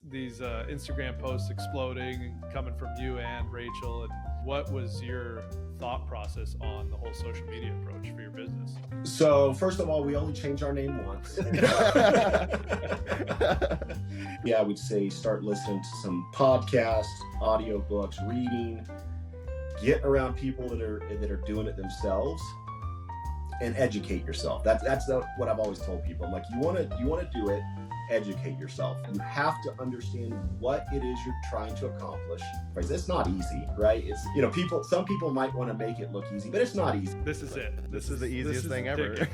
these Instagram posts exploding, coming from you and Rachel. And what was your thought process on the whole social media approach for your business? So first of all, we only changed our name once. Yeah, I would say start listening to some podcasts, audiobooks, reading, get around people that are doing it themselves, and educate yourself. That's what I've always told people. I'm like, you want to do it, educate yourself. You have to understand what it is you're trying to accomplish. It's not easy, right? It's, some people might want to make it look easy, but it's not easy. This is it. This is the easiest thing ever.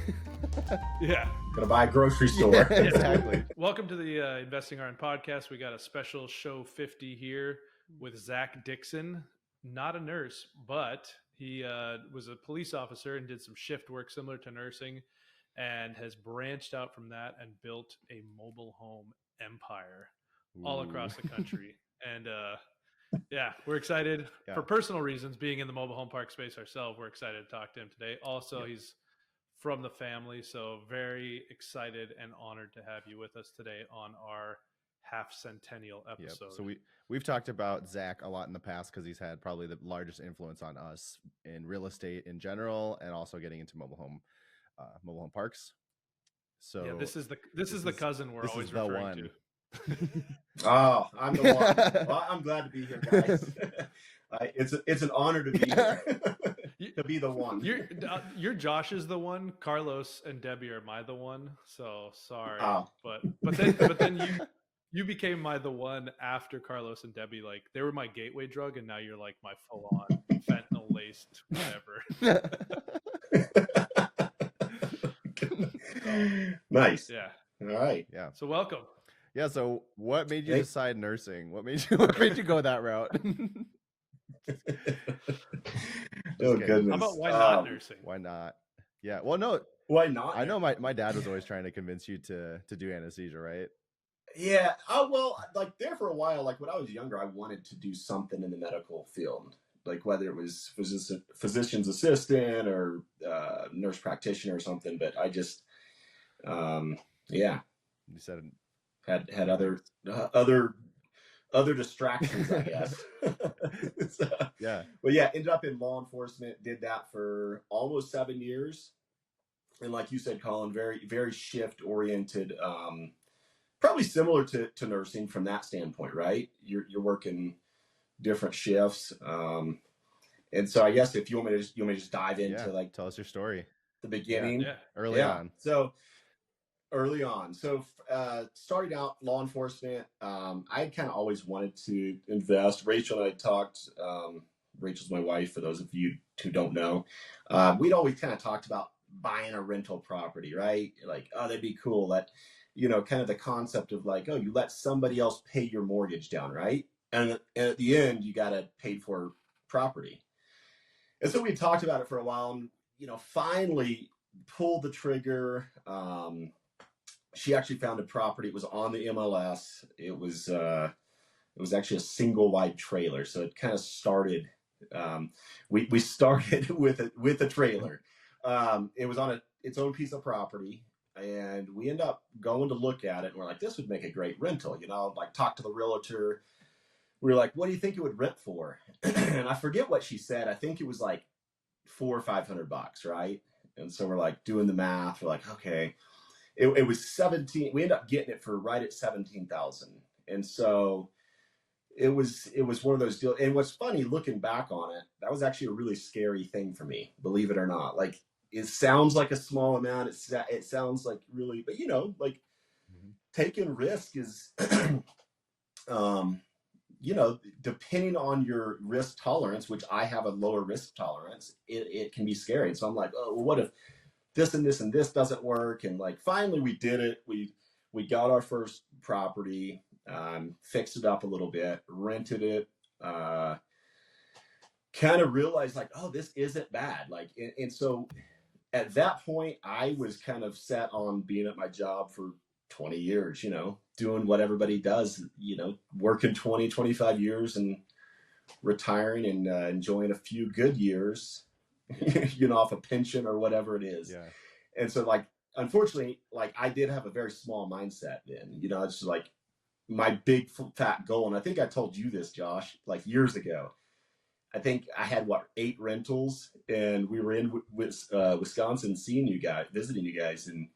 Yeah. Gonna buy a grocery store. Yeah, exactly. Welcome to the Investing Iron podcast. We got a special show 50 here with Zach Dixon, not a nurse, but he was a police officer and did some shift work similar to nursing, and has branched out from that and built a mobile home empire all across the country. And yeah, we're excited for personal reasons, being in the mobile home park space ourselves. We're excited to talk to him today. Also, he's from the family, so very excited and honored to have you with us today on our half centennial episode. So we've talked about Zach a lot in the past because he's had probably the largest influence on us in real estate in general, and also getting into mobile home parks. So yeah, this is the cousin we're always referring to. Oh, I'm the one. Well, I'm glad to be here, guys. It's an honor to be here. To be the one. You're Josh is the one. Carlos and Debbie are my the one. So sorry, but then you became my the one after Carlos and Debbie. Like, they were my gateway drug, and now you're like my full on fentanyl laced whatever. Nice. Yeah. All right. Yeah. So welcome. Yeah. So what made you decide nursing? What made you go that route? Oh, goodness. How about why not nursing? Why not? Yeah. Well, no. Why not? I know my dad was always trying to convince you to do anesthesia, right? Yeah. Oh, well, like there for a while, like when I was younger, I wanted to do something in the medical field, like whether it was physician's assistant or nurse practitioner or something. But I just, You said had other distractions, I guess. So, yeah. But yeah, ended up in law enforcement, did that for almost 7 years. And like you said, Colin, very, very shift oriented, probably similar to nursing from that standpoint, right? You're working different shifts. And so I guess if you want me to just dive into like, tell us your story. The beginning. Yeah. Early on. So early on. So starting out law enforcement, I kind of always wanted to invest. Rachel and I talked, Rachel's my wife, for those of you who don't know. We'd always kind of talked about buying a rental property, right? Like, oh, that'd be cool. That, kind of the concept of like, oh, you let somebody else pay your mortgage down, right? And at the end, you got a paid for property. And so we talked about it for a while and, finally pulled the trigger. She actually found a property. It was on the MLS. It was actually a single wide trailer. So it kind of started, we started with a trailer. It was on its own piece of property, and we end up going to look at it, and we're like, this would make a great rental, like talk to the realtor. We were like, what do you think it would rent for? And I forget what she said. I think it was like $400 or $500, right? And so we're like doing the math. We're like, okay. It was 17. We ended up getting it for right at 17,000. And so it was one of those deals. And what's funny, looking back on it, that was actually a really scary thing for me, believe it or not. Like, it sounds like a small amount. It sounds like really, but like taking risk is, depending on your risk tolerance, which I have a lower risk tolerance, it can be scary. And so I'm like, oh, well, what if this and this and this doesn't work? And like, finally we did it. We got our first property, fixed it up a little bit, rented it, kind of realized like, oh, this isn't bad. Like, and so at that point I was kind of set on being at my job for 20 years, doing what everybody does, working 20, 25 years and retiring and enjoying a few good years, off a pension or whatever it is. Yeah. And so like, unfortunately, like I did have a very small mindset then, it's like, my big fat goal, and I think I told you this, Josh, like years ago. I think I had 8 rentals, and we were in Wisconsin, seeing you guys, visiting you guys, and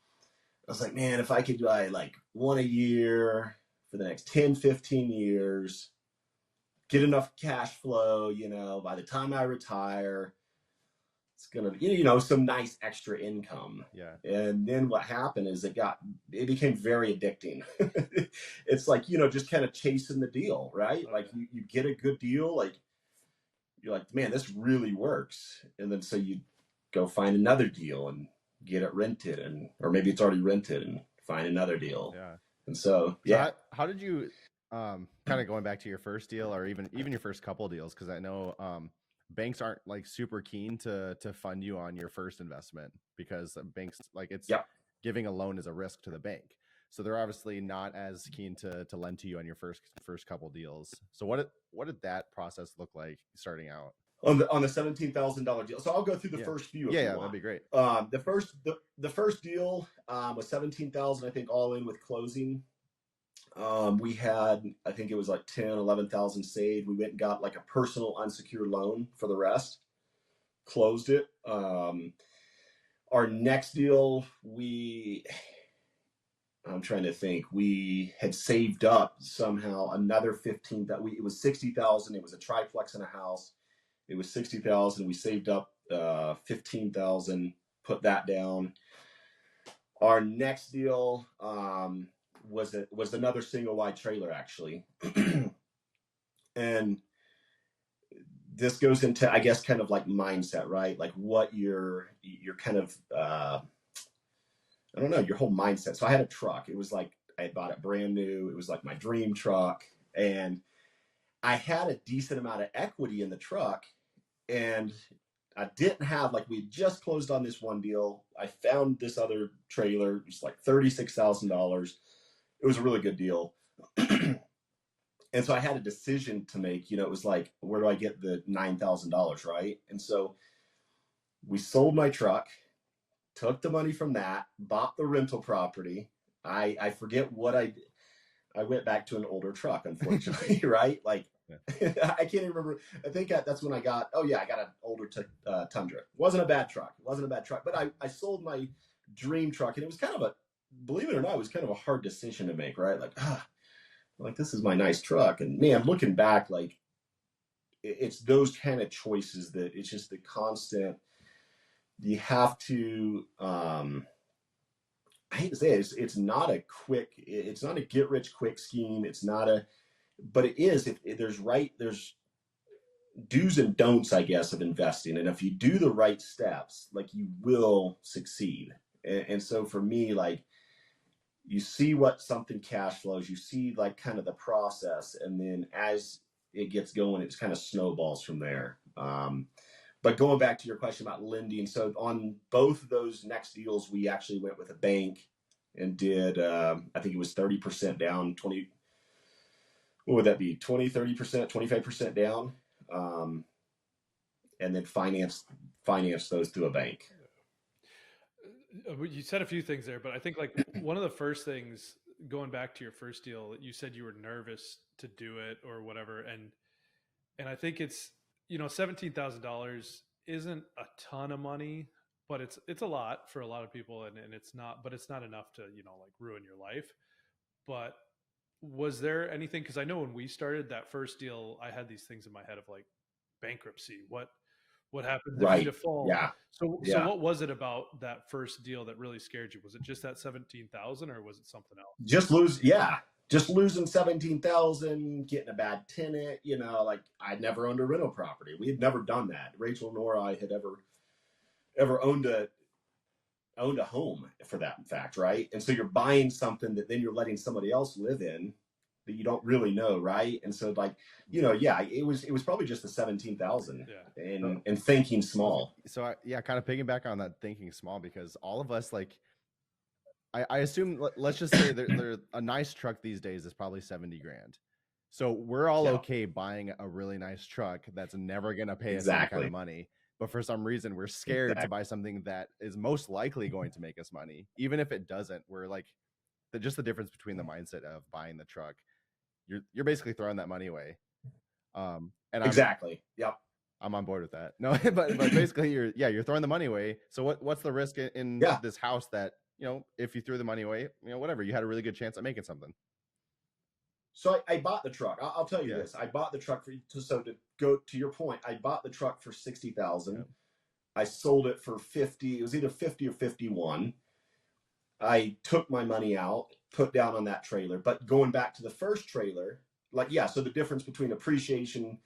I was like, man, if I could buy like one a year for the next 10, 15 years, get enough cash flow, by the time I retire, it's gonna be, some nice extra income. Yeah. And then what happened is it became very addicting. It's like, just kind of chasing the deal, right? Oh, like yeah. you get a good deal, like you're like, man, this really works. And then so you go find another deal and get it rented, or maybe it's already rented and find another deal. Yeah. And so, yeah. So how did you kind of going back to your first deal, or even your first couple deals, because I know banks aren't like super keen to fund you on your first investment, because banks, like, it's giving a loan is a risk to the bank. So they're obviously not as keen to lend to you on your first couple deals. So what did that process look like starting out? On the $17,000 deal. So I'll go through the first few. Yeah, that'd be great. The first deal was 17,000, I think, all in with closing. We had, I think it was like 10, 11,000 saved. We went and got like a personal unsecured loan for the rest, closed it. Our next deal, I'm trying to think, we had saved up somehow another 15, it was 60,000. It was a triplex in a house. It was 60,000. We saved up 15,000, put that down. Our next deal was another single wide trailer, actually. And this goes into, I guess, kind of like mindset, right? Like what your kind of I don't know, your whole mindset. So I had a truck. It was like I had bought it brand new. It was like my dream truck, and I had a decent amount of equity in the truck, and I didn't have, like, we just closed on this one deal. I found this other trailer. It was like $36,000. It was a really good deal. And so I had a decision to make. It was like, where do I get the $9,000, right? And so we sold my truck, took the money from that, bought the rental property. I forget what I went back to an older truck, unfortunately, right? Like, I can't even remember. I think that's when I got an older Tundra. Wasn't a bad truck. But I sold my dream truck, and it was kind of believe it or not, it was kind of a hard decision to make, right? Like this is my nice truck. And man, looking back, like, it's those kind of choices that it's just the constant, you have to, I hate to say it, it's not a get rich quick scheme. But it is, there's do's and don'ts, I guess, of investing. And if you do the right steps, like, you will succeed. And so for me, like, you see what something cash flows, you see like kind of the process, and then as it gets going, it kind of snowballs from there. But going back to your question about lending, so on both of those next deals, we actually went with a bank and did, I think it was 30% down, what would that be? 20, 30%, 25% down. And then finance those through a bank. You said a few things there, but I think, like, one of the first things, going back to your first deal, you said you were nervous to do it or whatever. And I think it's, $17,000 isn't a ton of money, but it's a lot for a lot of people. And it's not enough to, like, ruin your life. But was there anything, because I know when we started that first deal, I had these things in my head of, like, bankruptcy. What happens if you default? Yeah. So what was it about that first deal that really scared you? Was it just that 17,000, or was it something else? Just losing 17,000, getting a bad tenant. Like, I'd never owned a rental property. We had never done that. Rachel nor I had ever owned a home, for that fact, right? And so you're buying something that then you're letting somebody else live in that you don't really know, right? And so, like, it was probably just the 17,000, and thinking small. So kind of piggyback on that, thinking small, because all of us, like, I assume, let's just say they're a nice truck these days is probably 70 grand. So we're all okay buying a really nice truck that's never going to pay us any kind of money. But for some reason, we're scared to buy something that is most likely going to make us money. Even if it doesn't, we're like, just the difference between the mindset of buying the truck you're basically throwing that money away. And exactly. Yep. I'm on board with that. No, but basically you're throwing the money away. So what's the risk in this house that, if you threw the money away, whatever, you had a really good chance at making something. So I bought the truck. I'll tell you this. I bought the truck so to go to your point, I bought the truck for $60,000. Yep. I sold it for 50. It was either 50 or 51. I took my money out, put down on that trailer. But going back to the first trailer, so the difference between appreciation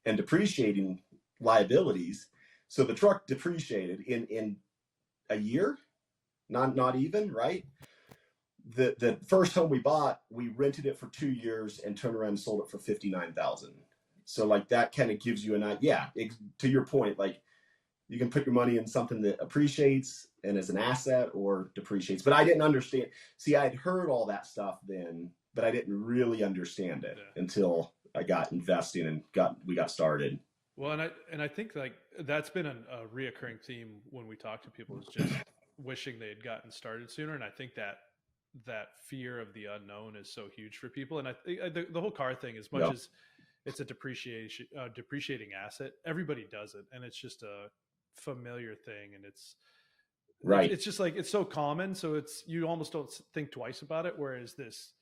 and depreciating liabilities. So the truck depreciated in a year, not even, right? The first home we bought, we rented it for 2 years and turned around and sold it for $59,000. So that kind of gives you an idea. To your point, you can put your money in something that appreciates and is an asset or depreciates. But I didn't understand. See, I had heard all that stuff then, but I didn't really understand it until I got investing and we got started. Well, and I think that's been a reoccurring theme when we talk to people, is just wishing they had gotten started sooner. And I think that fear of the unknown is so huge for people. And I think the whole car thing, as much as it's a depreciating asset, everybody does it, and it's just a familiar thing, and it's just it's so common, so you almost don't think twice about it. Whereas this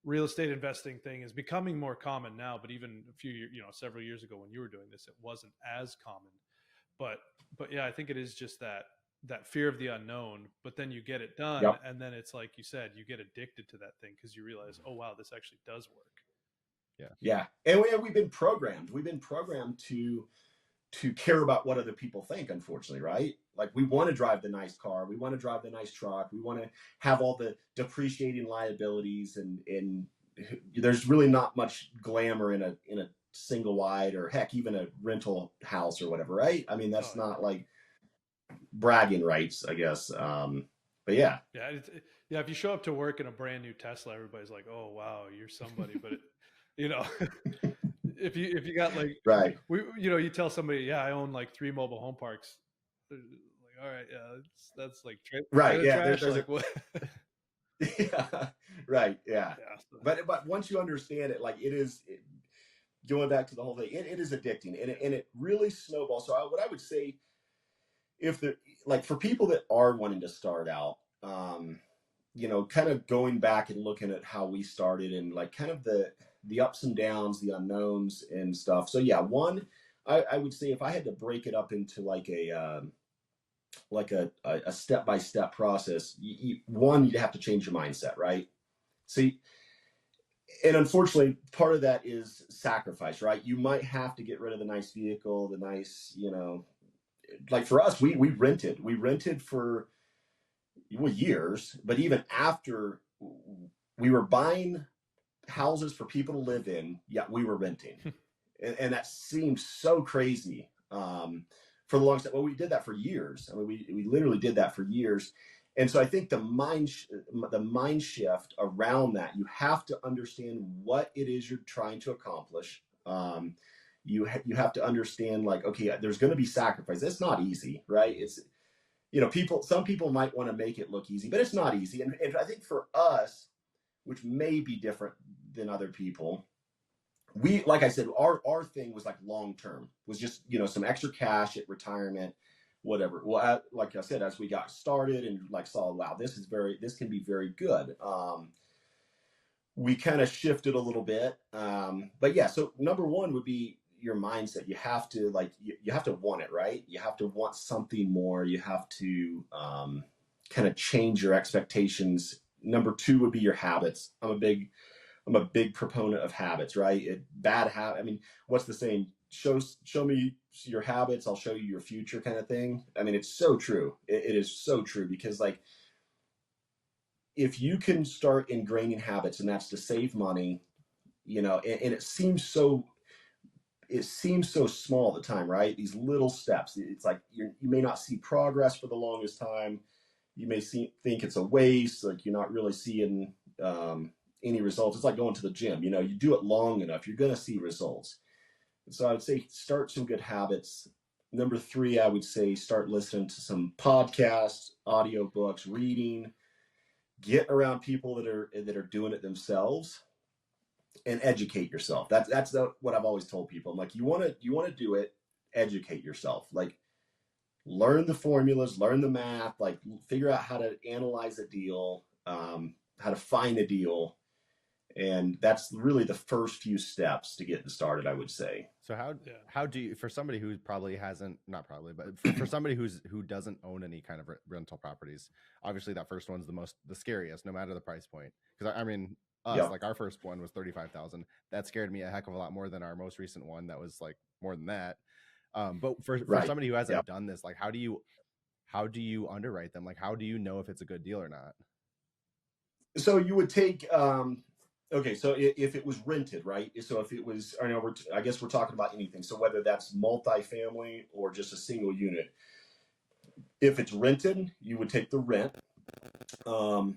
real estate investing thing is becoming more common now, but even a few years, several years ago when you were doing this, it wasn't as common. But yeah, I think it is just that fear of the unknown. But then you get it done, and then it's like you said, you get addicted to that thing because you realize, oh wow, this actually does work. Yeah, and we've been programmed. We've been programmed to care about what other people think, unfortunately, right? We want to drive the nice car, we want to drive the nice truck, we want to have all the depreciating liabilities, and there's really not much glamour in a single wide, or heck, even a rental house or whatever, right? I mean, that's not bragging rights, I guess. But yeah. If you show up to work in a brand new Tesla, everybody's like, oh wow, you're somebody. But if you got right, you tell somebody, I own 3 mobile home parks. They're like, all right, that's right, yeah. Trash. There's what? Yeah, right, yeah. But once you understand it, it is going back to the whole thing. It is addicting, and it really snowballs. So what I would say, if for people that are wanting to start out, kind of going back and looking at how we started, and kind of the ups and downs, the unknowns and stuff. So one, I would say if I had to break it up into a step-by-step process, one, you'd have to change your mindset, right? See, and unfortunately, part of that is sacrifice, right? You might have to get rid of the nice vehicle, the nice, for us, we rented for years, but even after we were buying houses for people to live in, we were renting. and that seems so crazy for the longest time. Well, we did that for years. I mean, we literally did that for years. And so I think the mind shift around that, you have to understand what it is you're trying to accomplish. You have to understand, okay, there's going to be sacrifice. It's not easy, right? It's, some people might want to make it look easy, but it's not easy. And I think for us, which may be different than other people, we, like I said, our thing was long-term, was just, some extra cash at retirement, whatever. Well, like I said, as we got started and saw, wow, this can be very good. We kind of shifted a little bit. But yeah, so number one would be your mindset. You have to you have to want it, right? You have to want something more. You have to kind of change your expectations. Number two would be your habits. I'm a big proponent of habits, right? I mean, what's the saying? Show me your habits, I'll show you your future, kind of thing. I mean, it's so true. It is so true, because if you can start ingraining habits, and that's to save money, and it seems so small at the time, right? These little steps. It's you may not see progress for the longest time. You may think it's a waste, you're not really seeing any results. It's like going to the gym. You do it long enough, you're going to see results. So I would say start some good habits. Number three, I would say start listening to some podcasts, audiobooks, reading. Get around people that are doing it themselves. and educate yourself. That's what I've always told people. I'm like, you want to do it, educate yourself. Like, learn the formulas, learn the math, like figure out how to analyze a deal, how to find a deal. And that's really the first few steps to getting started, I would say. So how do you, for somebody who probably hasn't, not probably, but for somebody who doesn't own any kind of rental properties, obviously that first one's the scariest, no matter the price point. Because I mean, like our first one was 35,000. That scared me a heck of a lot more than our most recent one. That was like more than that. But for somebody who hasn't done this, like how do you underwrite them? Like how do you know if it's a good deal or not? So you would take, okay, so if it was rented, right? So if it was, I guess we're talking about anything. So whether that's multifamily or just a single unit, if it's rented, you would take the rent. A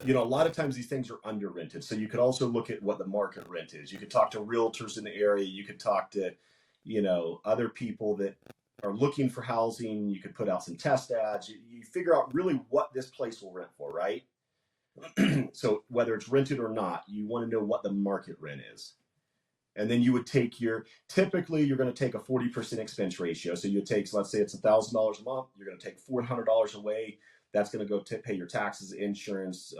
lot of times these things are under rented. So you could also look at what the market rent is. You could talk to realtors in the area. You could talk to, other people that are looking for housing. You could put out some test ads. You figure out really what this place will rent for, right? So whether it's rented or not, you want to know what the market rent is. And then you would take typically you're going to take a 40% expense ratio. So you take, let's say it's $1,000 a month. You're going to take $400 away. That's going to go to pay your taxes, insurance,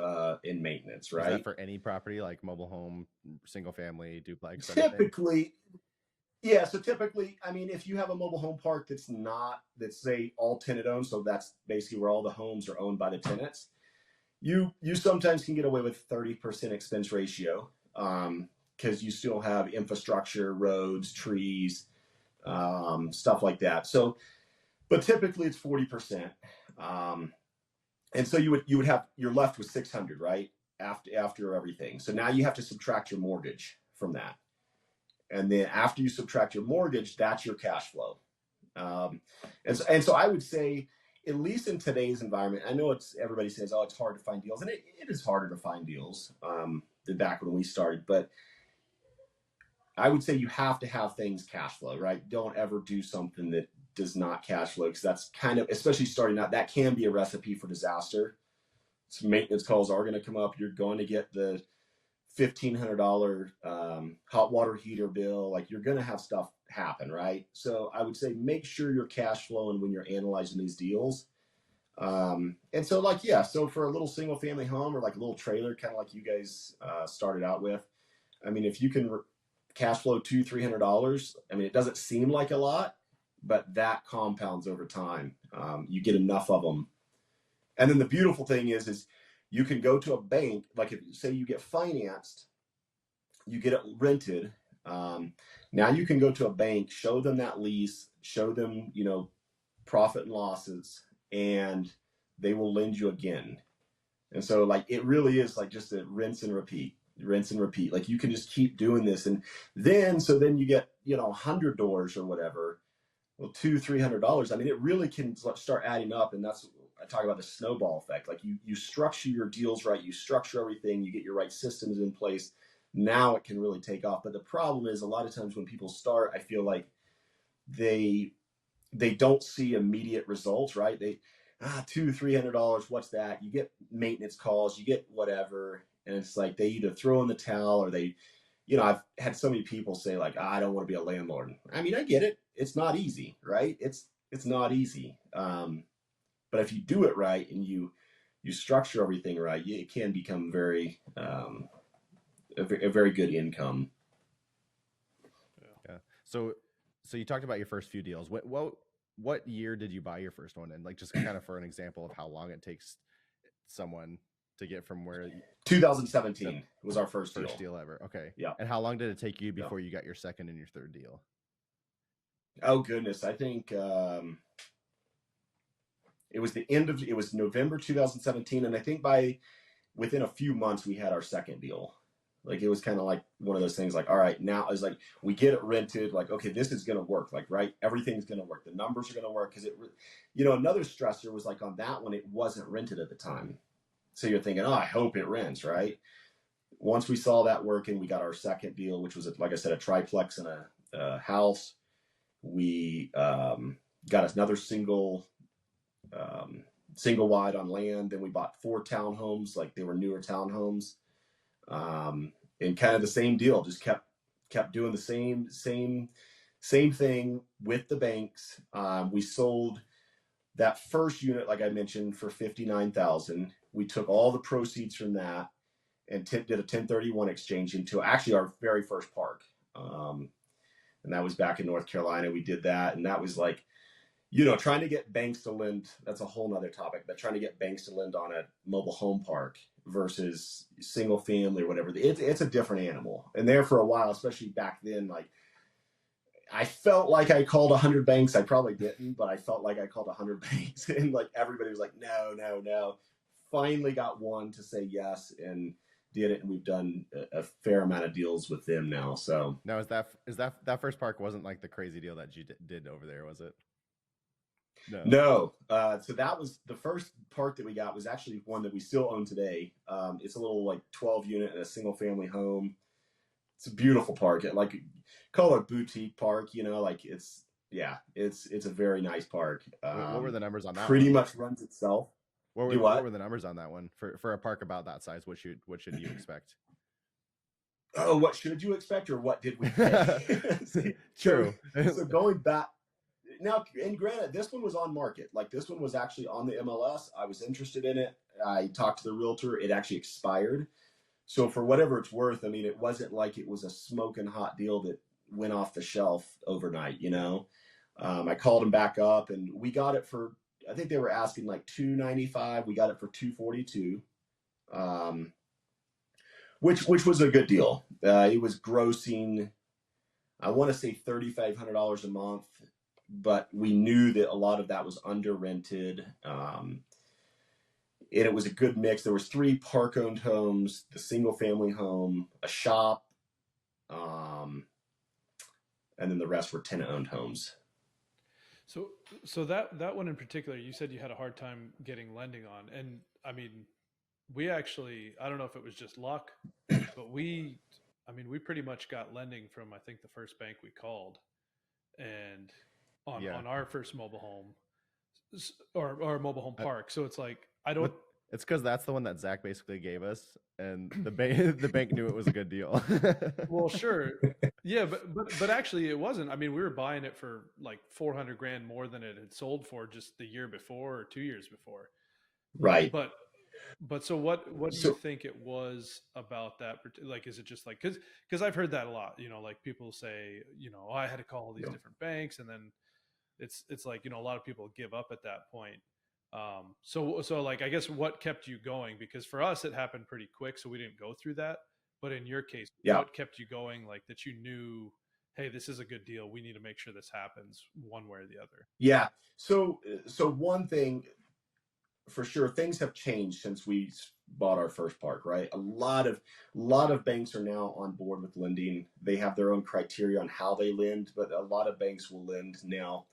and maintenance, right? Is that for any property, like mobile home, single family, duplex? Typically, yeah. So typically, I mean, if you have a mobile home park that's say all tenant owned, so that's basically where all the homes are owned by the tenants, you sometimes can get away with 30% expense ratio because you still have infrastructure, roads, trees, stuff like that. So, but typically it's 40%. And so you're left with 600, right? After everything. So now you have to subtract your mortgage from that. And then after you subtract your mortgage, that's your cash flow. And so I would say, at least in today's environment, I know everybody says, oh, it's hard to find deals. And it is harder to find deals than back when we started. But I would say you have to have things cash flow, right? Don't ever do something that does not cash flow, because that's kind of, especially starting out, that can be a recipe for disaster. So maintenance calls are going to come up. You're going to get the $1,500 hot water heater bill. Like, you're going to have stuff happen, right? So I would say make sure you're cash flowing when you're analyzing these deals. And so so for a little single family home or like a little trailer, kind of like you guys started out with, I mean, if you can cash flow $200-$300, I mean, it doesn't seem like a lot, but that compounds over time. You get enough of them. And then the beautiful thing is you can go to a bank, like if say you get financed, you get it rented. Now you can go to a bank, show them that lease, show them, profit and losses, and they will lend you again. And so like, it really is like just a rinse and repeat. Like, you can just keep doing this. And then you get, 100 doors or whatever. Well, $200-$300. I mean, it really can start adding up. And that's, I talk about the snowball effect. Like, you structure your deals right. You structure everything. You get your right systems in place. Now it can really take off. But the problem is, a lot of times when people start, I feel like they don't see immediate results, right? $200-$300. What's that? You get maintenance calls, you get whatever. And it's like, they either throw in the towel or they, I've had so many people say like, I don't want to be a landlord. I mean, I get it. It's not easy, right? It's not easy. But if you do it right and you structure everything right, it can become a very good income. Yeah. So you talked about your first few deals. What year did you buy your first one? And like, just kind of for an example of how long it takes someone to get from where 2017 was our first deal ever. Okay. Yeah. And how long did it take you before you got your second and your third deal? Oh goodness. I think it was November 2017. And I think within a few months we had our second deal. Like, it was kind of like one of those things like, all right, now it's like, we get it rented. Like, okay, this is going to work. Like, right. Everything's going to work. The numbers are going to work. Cause another stressor was like, on that one, it wasn't rented at the time. So you're thinking, oh, I hope it rents, right? Once we saw that working, we got our second deal, which was, like I said, a triplex and a house. We got another single wide on land. Then we bought 4 townhomes, like they were newer townhomes. and kind of the same deal, just kept doing the same thing with the banks. We sold that first unit, like I mentioned, for $59,000. We took all the proceeds from that and did a 1031 exchange into actually our very first park. And that was back in North Carolina. We did that. And that was like, trying to get banks to lend, that's a whole nother topic, but trying to get banks to lend on a mobile home park versus single family or whatever, it's a different animal. And there for a while, especially back then, like I felt like I called 100 banks. I probably didn't, but I felt like I called 100 banks, and like everybody was like, no. Finally got one to say yes and did it, and we've done a fair amount of deals with them now. So now is that first park wasn't like the crazy deal that you did over there, was it? No. So that was the first park that we got, was actually one that we still own today. It's a little like 12 unit in a single family home. It's a beautiful park. Like call it a boutique park, like it's a very nice park. What were the numbers on that? Pretty much runs itself. What were the numbers on that one for a park about that size? What should you expect? Oh, what should you expect, or what did we pay? True. So going back now, and granted, this one was on market. Like this one was actually on the MLS. I was interested in it. I talked to the realtor. It actually expired. So for whatever it's worth, I mean, it wasn't like it was a smoking hot deal that went off the shelf overnight. I called him back up, and we got it for, I think they were asking like $295. We got it for $242, which was a good deal. It was grossing, I want to say $3,500 a month, but we knew that a lot of that was under rented. And it was a good mix. There was 3 park-owned homes, the single-family home, a shop, and then the rest were tenant-owned homes. So that one in particular, you said you had a hard time getting lending on, and I mean, we actually, I don't know if it was just luck, but we pretty much got lending from, I think, the first bank we called, and on our first mobile home or mobile home park. So it's like, it's because that's the one that Zach basically gave us, and the bank knew it was a good deal. Well, sure. Yeah, but actually it wasn't. I mean, we were buying it for like $400,000 more than it had sold for just the year before or 2 years before. Right. But so what do you think it was about that? Like, is it just like, because I've heard that a lot, like people say, I had to call all these different banks, and then it's like, a lot of people give up at that point. So like, I guess what kept you going? Because for us, it happened pretty quick, so we didn't go through that. But in your case, what kept you going? Like that you knew, hey, this is a good deal. We need to make sure this happens one way or the other. Yeah. So one thing for sure, things have changed since we bought our first park, right? A lot of banks are now on board with lending. They have their own criteria on how they lend, but a lot of banks will lend now.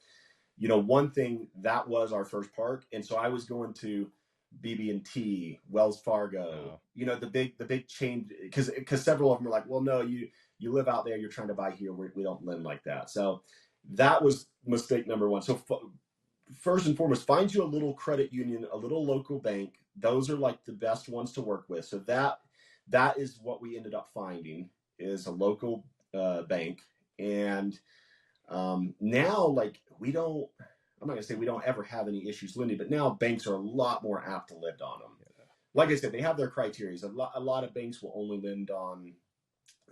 One thing, that was our first park, and so I was going to BB&T, Wells Fargo, the big chain, because several of them are like, well, no, you live out there, you're trying to buy here, we don't lend like that. So that was mistake number one. So first and foremost, find you a little credit union, a little local bank. Those are like the best ones to work with. So that is what we ended up finding, is a local bank. And now, like, I'm not gonna say we don't ever have any issues lending, but now banks are a lot more apt to lend on them. Yeah. Like I said, they have their criteria. A lot of banks will only lend on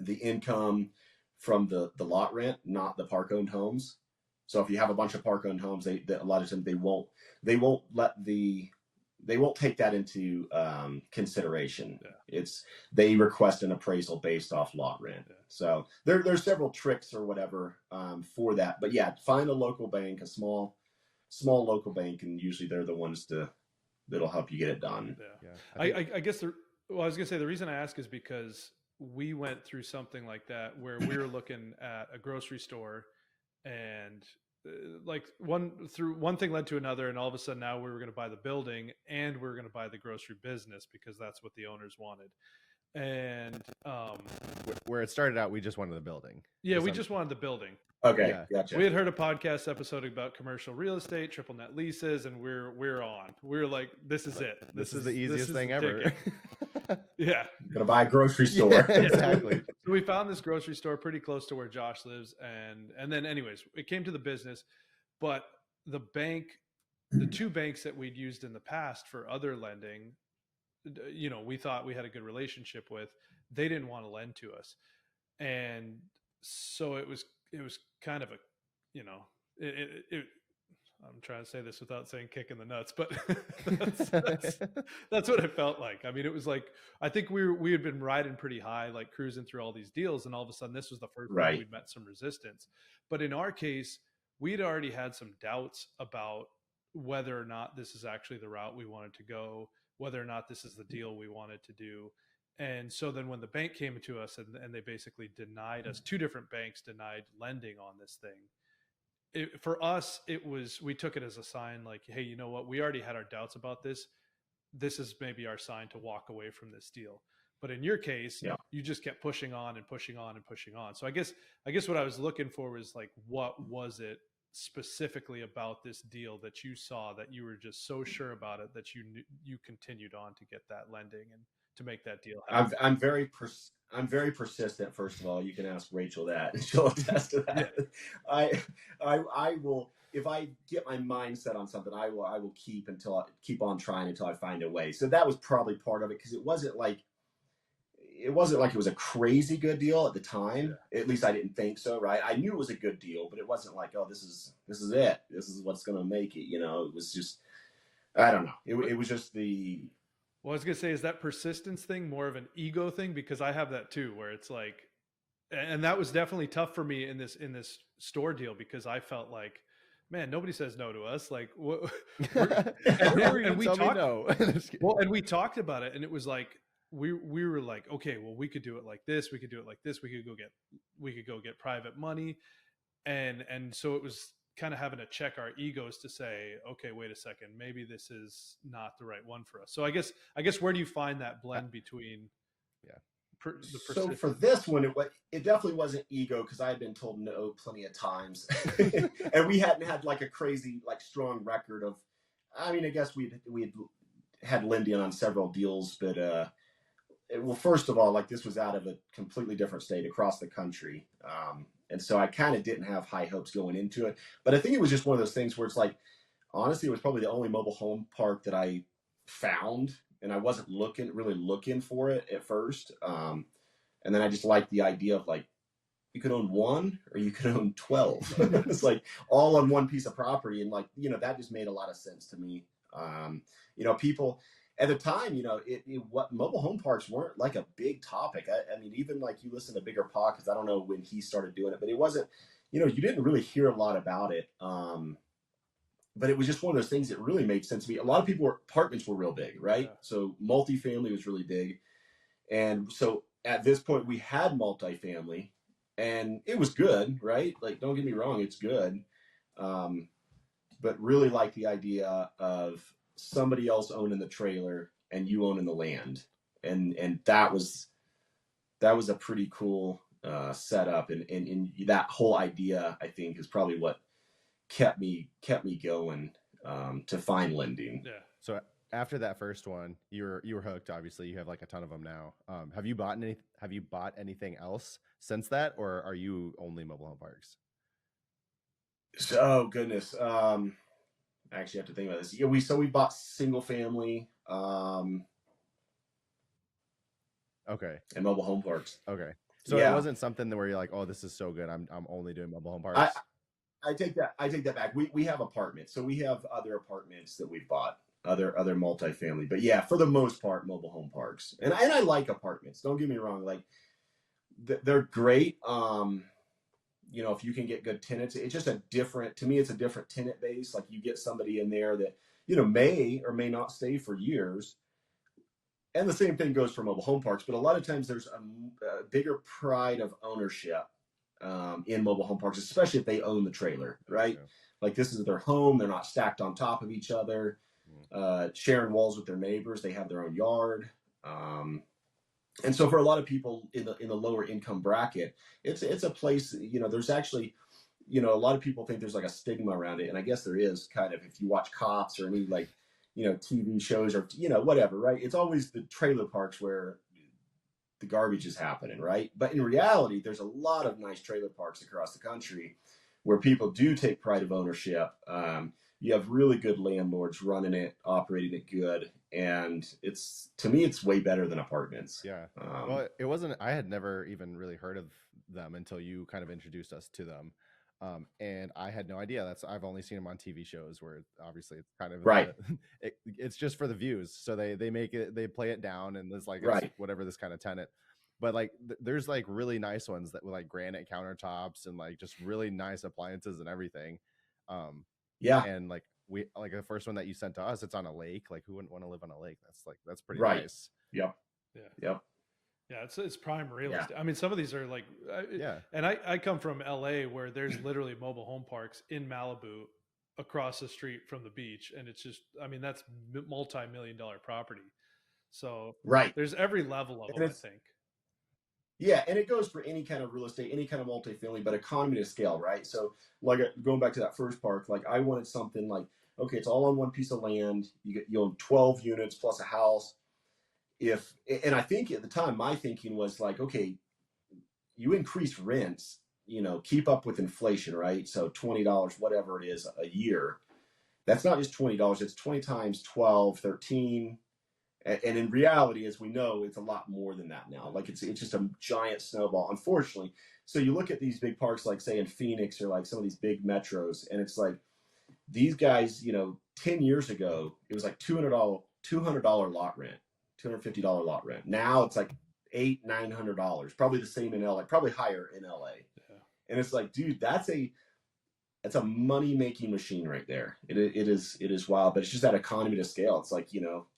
the income from the lot rent, not the park-owned homes. So if you have a bunch of park-owned homes, a lot of times they won't take that into consideration. Yeah. They request an appraisal based off lot rent. Yeah. So there's several tricks or whatever for that. But yeah, find a local bank, a small local bank, and usually they're the ones that'll help you get it done. Yeah. I guess I was gonna say, the reason I ask is because we went through something like that where we were looking at a grocery store, and like one thing led to another, and all of a sudden now we were going to buy the building and we were going to buy the grocery business because that's what the owners wanted. And where it started out, we just wanted the building. Yeah, we just wanted the building. Okay, gotcha. We had heard a podcast episode about commercial real estate, triple net leases, and we're on. We're like, this is it. This is the easiest thing ever. Yeah. I'm gonna buy a grocery store. Yeah, exactly. So we found this grocery store pretty close to where Josh lives, and then anyways, it came to the business, but the two banks that we'd used in the past for other lending, we thought we had a good relationship with, they didn't want to lend to us, and so it was kind of a, it I'm trying to say this without saying kick in the nuts, but that's what it felt like. I mean, it was like, I think we had been riding pretty high, like cruising through all these deals, and all of a sudden this was the first time we'd met some resistance. But in our case, we'd already had some doubts about whether or not this is actually the route we wanted to go, whether or not this is the deal we wanted to do. And so then when the bank came to us and they basically denied us, two different banks denied lending on this thing. For us, we took it as a sign like, hey, you know what? We already had our doubts about this. This is maybe our sign to walk away from this deal. But in your case, you just kept pushing on and pushing on and pushing on. So I guess what I was looking for was like, what was it specifically about this deal that you saw that you were just so sure about it that you continued on to get that lending and to make that deal happen? I'm very persistent. First of all, you can ask Rachel that, and she'll attest to that. Yeah. I will, if I get my mindset on something, I will keep on trying until I find a way. So that was probably part of it, because it wasn't like it was a crazy good deal at the time. Yeah. At least I didn't think so, right? I knew it was a good deal, but it wasn't like, oh, this is it. This is what's going to make it. It was just, I don't know. It was just the. Well, I was going to say, is that persistence thing more of an ego thing? Because I have that too, where it's like, and that was definitely tough for me in this store deal, because I felt like, man, nobody says no to us. Like, what? and we talked. No. Well, and we talked about it, and it was like we were like, okay, well, we could do it like this. We could do it like this. We could go get private money, and so it was kind of having to check our egos to say, okay, wait a second, maybe this is not the right one for us. So I guess where do you find that blend between so for this one, it definitely wasn't ego, because I had been told no plenty of times. And we hadn't had like a crazy, like strong record of, I mean, I guess we had lending on several deals, but well, first of all, like, this was out of a completely different state across the country. And so I kind of didn't have high hopes going into it. But I think it was just one of those things where it's like, honestly, it was probably the only mobile home park that I found, and I wasn't really looking for it at first. And then I just liked the idea of, like, you could own one or you could own 12. It's like all on one piece of property. And, like, that just made a lot of sense to me. People at the time, what mobile home parks weren't like a big topic. I mean, even like you listen to Bigger Podcasts, I don't know when he started doing it, but it wasn't, you didn't really hear a lot about it. But it was just one of those things that really made sense to me. A lot of apartments were real big, right? Yeah. So multifamily was really big. And so at this point we had multifamily, and it was good, right? Like, don't get me wrong, it's good. But really like the idea of somebody else owning the trailer and you owning the land. And that was a pretty cool setup. And that whole idea, I think, is probably what kept me going to find lending. Yeah. So after that first one, you were hooked. Obviously, you have like a ton of them now. Have you bought anything else since that, or are you only mobile home parks? Oh goodness. I actually have to think about this. Yeah, we bought single family. Okay. And mobile home parks. Okay. So it wasn't something where you're like, oh, this is so good, I'm only doing mobile home parks. I take that back. We have apartments, so we have other apartments that we've bought, other multifamily. But yeah, for the most part, mobile home parks. And I like apartments. Don't get me wrong. Like, they're great. If you can get good tenants, it's just to me, it's a different tenant base. Like, you get somebody in there that, may or may not stay for years. And the same thing goes for mobile home parks. But a lot of times there's a bigger pride of ownership in mobile home parks, especially if they own the trailer, right? Okay. Like, this is their home. They're not stacked on top of each other, sharing walls with their neighbors. They have their own yard. And so for a lot of people in the lower income bracket, it's a place, there's actually, a lot of people think there's like a stigma around it. And I guess there is, kind of, if you watch Cops or any, like, TV shows or, whatever, right? It's always the trailer parks where the garbage is happening, right? But in reality, there's a lot of nice trailer parks across the country where people do take pride of ownership. You have really good landlords running it, operating it good, and to me it's way better than apartments. Yeah. Well, it wasn't. I had never even really heard of them until you kind of introduced us to them, and I had no idea. I've only seen them on TV shows where obviously it's kind of right. It's just for the views, so they make it, they play it down, and it's like right. It's whatever this kind of tenant. But like there's like really nice ones that with like granite countertops and like just really nice appliances and everything. Yeah. And like the first one that you sent to us, it's on a lake. Like who wouldn't want to live on a lake? That's pretty right. nice. Yep. Yeah. Yep. Yeah, it's prime real estate. Yeah. I mean, some of these are like, and I come from LA where there's literally mobile home parks in Malibu across the street from the beach. And it's just, I mean, that's multi-million-dollar property. So right. There's every level of them, I think. Yeah, and it goes for any kind of real estate, any kind of multifamily, but economy to scale, right? So like going back to that first park, like I wanted something like, okay, it's all on one piece of land. You own 12 units plus a house. And I think at the time, my thinking was like, okay, you increase rents, keep up with inflation, right? So $20, whatever it is a year, that's not just $20. It's 20 times 12, 13. And in reality, as we know, it's a lot more than that now. Like it's just a giant snowball, unfortunately. So you look at these big parks, like say in Phoenix or like some of these big metros, and it's like these guys, 10 years ago, it was like $200 lot rent, $250 lot rent. Now it's like $800-900, probably the same in LA, probably higher in LA. Yeah. And it's like, dude, that's a money making machine right there. It is wild, but it's just that economy to scale. It's like,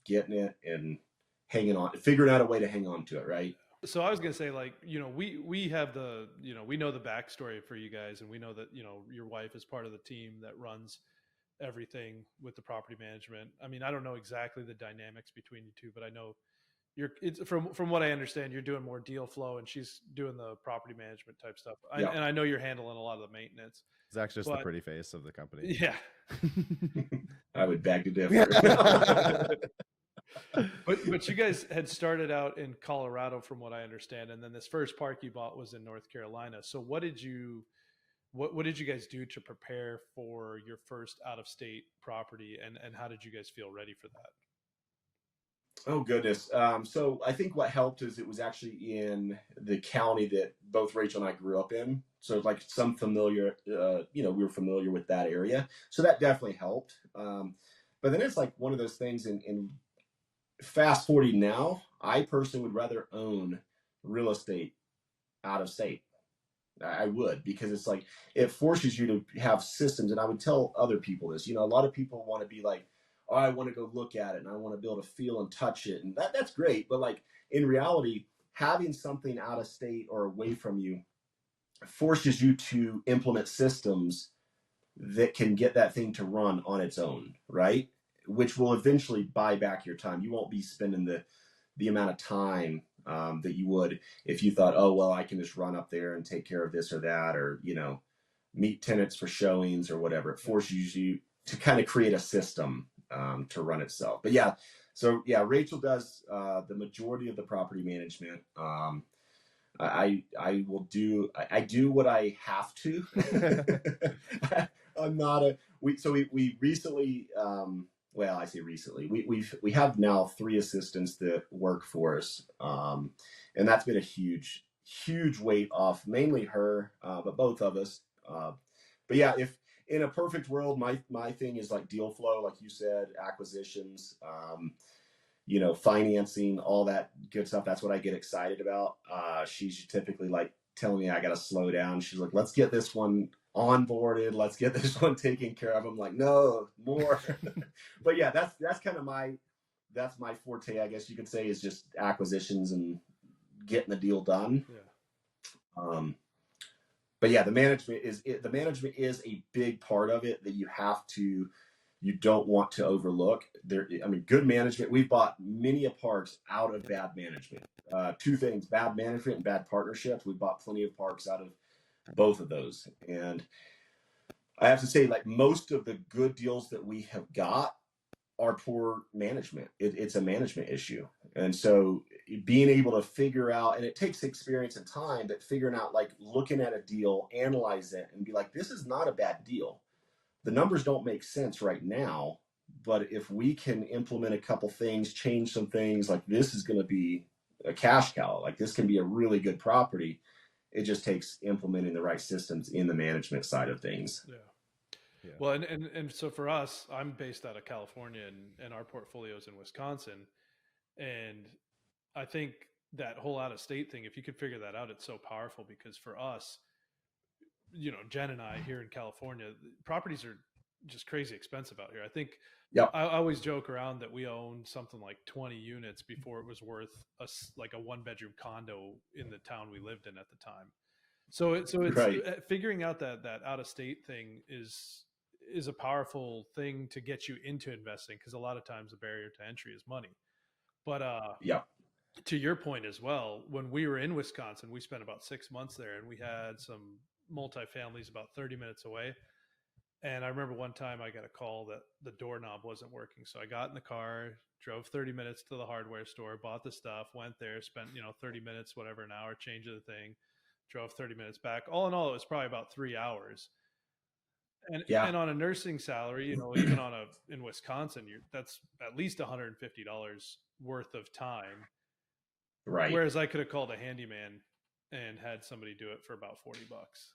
getting it and hanging on, figuring out a way to hang on to it. Right. So I was going to say, like, we have the, we know the backstory for you guys, and we know that, your wife is part of the team that runs everything with the property management. I mean, I don't know exactly the dynamics between you two, but I know it's from what I understand, you're doing more deal flow and she's doing the property management type stuff. And I know you're handling a lot of the maintenance. Zach's just the pretty face of the company. Yeah. I would beg to differ. But you guys had started out in Colorado from what I understand, and then this first park you bought was in North Carolina. So what did you guys do to prepare for your first out of state property, and how did you guys feel ready for that? Oh goodness. So I think what helped is it was actually in the county that both Rachel and I grew up in. So like some familiar, we were familiar with that area. So that definitely helped. But then it's like one of those things in fast forwarding now, I personally would rather own real estate out of state. I would, because it's like, it forces you to have systems. And I would tell other people this, a lot of people want to be like, oh, I want to go look at it and I want to be able to feel and touch it. And that's great. But like in reality, having something out of state or away from you forces you to implement systems that can get that thing to run on its own, right? Which will eventually buy back your time. You won't be spending the amount of time that you would if you thought, oh, well, I can just run up there and take care of this or that, or, meet tenants for showings or whatever. It forces you to kind of create a system to run itself. But yeah, so yeah, Rachel does the majority of the property management. I do what I have to. I'm not we recently, well, I say recently, we have now 3 assistants that work for us. And that's been a huge weight off, mainly her, but both of us. But yeah, if in a perfect world, my thing is like deal flow, like you said, acquisitions, financing, all that good stuff. That's what I get excited about. She's typically like telling me I got to slow down. She's like, let's get this one onboarded. Let's get this one taken care of. I'm like, no, more. But yeah, that's kind of my forte, I guess you could say, is just acquisitions and getting the deal done. Yeah. But yeah, the management is a big part of it that you don't want to overlook. Good management. We've bought many parks out of bad management. 2 things: bad management and bad partnerships. We bought plenty of parks out of both of those. And I have to say, like, most of the good deals that we have got our poor management. It's a management issue. And so being able to figure out, and it takes experience and time, but figuring out, like, looking at a deal, analyze it, and be like, this is not a bad deal. The numbers don't make sense right now, but if we can implement a couple things, change some things, like, this is going to be a cash cow. Like, this can be a really good property. It just takes implementing the right systems in the management side of things. Yeah. Yeah. Well, and so for us, I'm based out of California, and our portfolio's in Wisconsin. And I think that whole out of state thing, if you could figure that out, it's so powerful, because for us, Jen and I here in California, properties are just crazy expensive out here. I think Yep. I always joke around that we owned something like 20 units before it was worth like a 1-bedroom condo in the town we lived in at the time. So it's Right. figuring out that out of state thing is a powerful thing to get you into investing, because a lot of times the barrier to entry is money. But Yep. to your point as well, when we were in Wisconsin, we spent about 6 months there, and we had some multifamilies about 30 minutes away. And I remember one time I got a call that the doorknob wasn't working. So I got in the car, drove 30 minutes to the hardware store, bought the stuff, went there, spent, 30 minutes, whatever, an hour, changing the thing, drove 30 minutes back. All in all, it was probably about 3 hours. And Yeah. and on a nursing salary, even in Wisconsin, that's at least $150 worth of time. Right. Whereas I could have called a handyman and had somebody do it for about $40.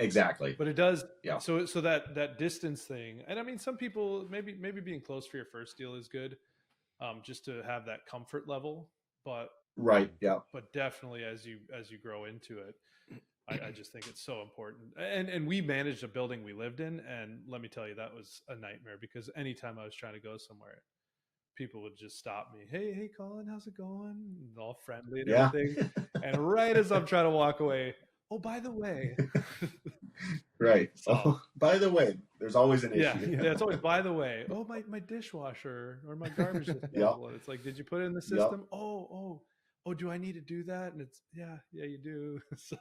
Exactly. But it does. Yeah. So that distance thing, and I mean, some people maybe being close for your first deal is good, just to have that comfort level. But Right. Yeah. But definitely as you grow into it, I just think it's so important. And we managed a building we lived in, and let me tell you, that was a nightmare, because anytime I was trying to go somewhere, people would just stop me. Hey, Colin, how's it going? And all friendly and everything. And right as I'm trying to walk away, oh, by the way. Right. So, by the way, there's always an issue. Yeah, it's always, by the way. Oh, my dishwasher or my garbage disposal. And it's like, did you put it in the system? Yep. Oh, do I need to do that? And it's, yeah, you do. So.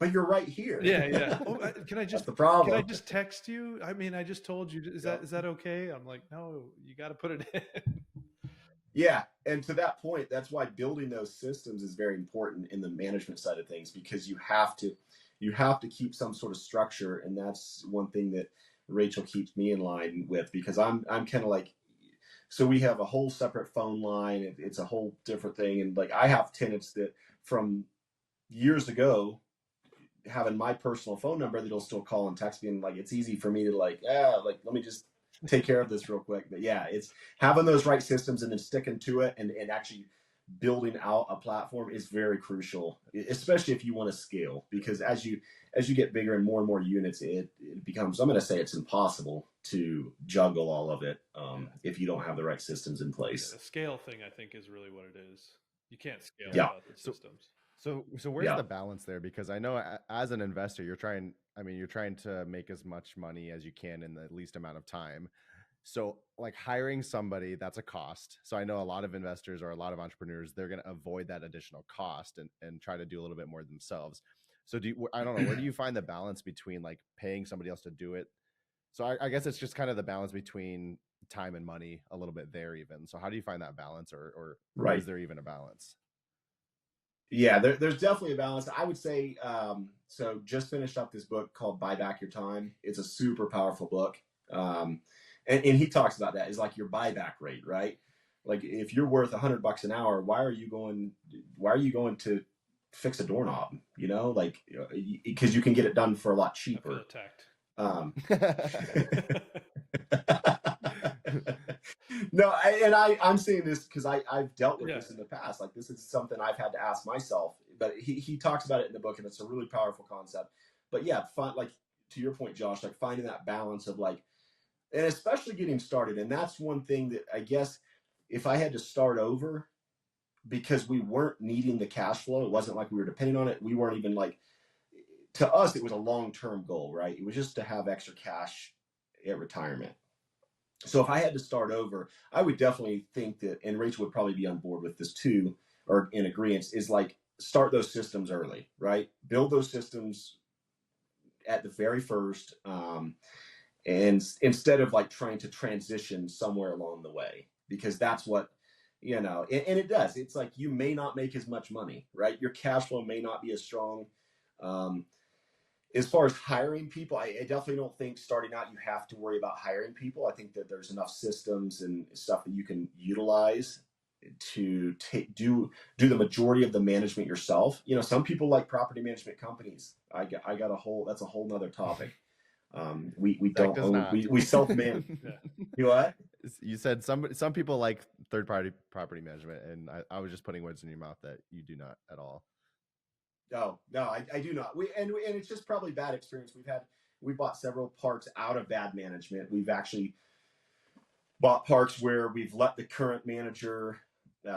But you're right here. Yeah. Oh, can I just? That's the problem. Can I just text you? I mean, I just told you. Is that okay? I'm like, no, you got to put it in. Yeah, and to that point, that's why building those systems is very important in the management side of things, because you have to keep some sort of structure, and that's one thing that Rachel keeps me in line with, because I'm kind of like, so we have a whole separate phone line. It's a whole different thing, and like, I have tenants that from years ago, having my personal phone number, that'll still call and text me, and like, it's easy for me to like let me just take care of this real quick. But yeah, it's having those right systems and then sticking to it, and actually building out a platform is very crucial, especially if you want to scale, because as you get bigger and more units, it becomes, I'm going to say, it's impossible to juggle all of it if you don't have the right systems in place. Yeah, the scale thing, I think, is really what it is. You can't scale without the systems. So where's the balance there? Because I know as an investor, you're trying to make as much money as you can in the least amount of time. So like hiring somebody, that's a cost. So I know a lot of investors or a lot of entrepreneurs, they're going to avoid that additional cost and try to do a little bit more themselves. So I don't know, where do you find the balance between like paying somebody else to do it? So I guess it's just kind of the balance between time and money a little bit there even. So how do you find that balance, or right. Is there even a balance? Yeah, there's definitely a balance. I would say, so just finished up this book called Buy Back Your Time. It's a super powerful book. And he talks about that, is like your buyback rate, right? Like if you're worth $100 an hour, why are you going to fix a doorknob? Like, because you can get it done for a lot cheaper. I feel attacked. No, I'm saying this because I've dealt with this in the past. Like, this is something I've had to ask myself. But he talks about it in the book, and it's a really powerful concept. But yeah, like to your point, Josh, like finding that balance of like, and especially getting started. And that's one thing that I guess if I had to start over, because we weren't needing the cash flow, it wasn't like we were depending on it. We weren't even like, to us, it was a long-term goal, right? It was just to have extra cash at retirement. So if I had to start over, I would definitely think that, and Rachel would probably be on board with this too, or in agreement, is like start those systems early, right? Build those systems at the very first, and instead of like trying to transition somewhere along the way, because that's what, and it does. It's like you may not make as much money, right? Your cash flow may not be as strong. As far as hiring people, I definitely don't think starting out you have to worry about hiring people. I think that there's enough systems and stuff that you can utilize to do the majority of the management yourself. Some people like property management companies. I got that's a whole nother topic. We Zach don't own, we self-manage. You what? You said some people like third-party property management, and I was just putting words in your mouth that you do not at all. No, I do not. And it's just probably bad experience. We bought several parks out of bad management. We've actually bought parks where we've let the current manager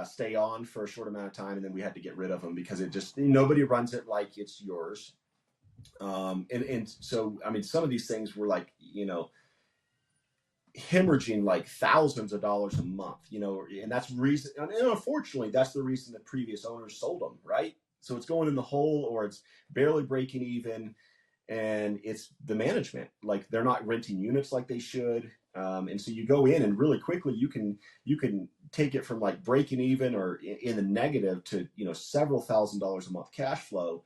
stay on for a short amount of time, and then we had to get rid of them because nobody runs it like it's yours. And so, I mean, some of these things were like, hemorrhaging like thousands of dollars a month, and that's reason. And unfortunately, that's the reason the previous owners sold them, right? So it's going in the hole, or it's barely breaking even, and it's the management. Like they're not renting units like they should, and so you go in and really quickly you can take it from like breaking even or in the negative to several $1,000s a month cash flow.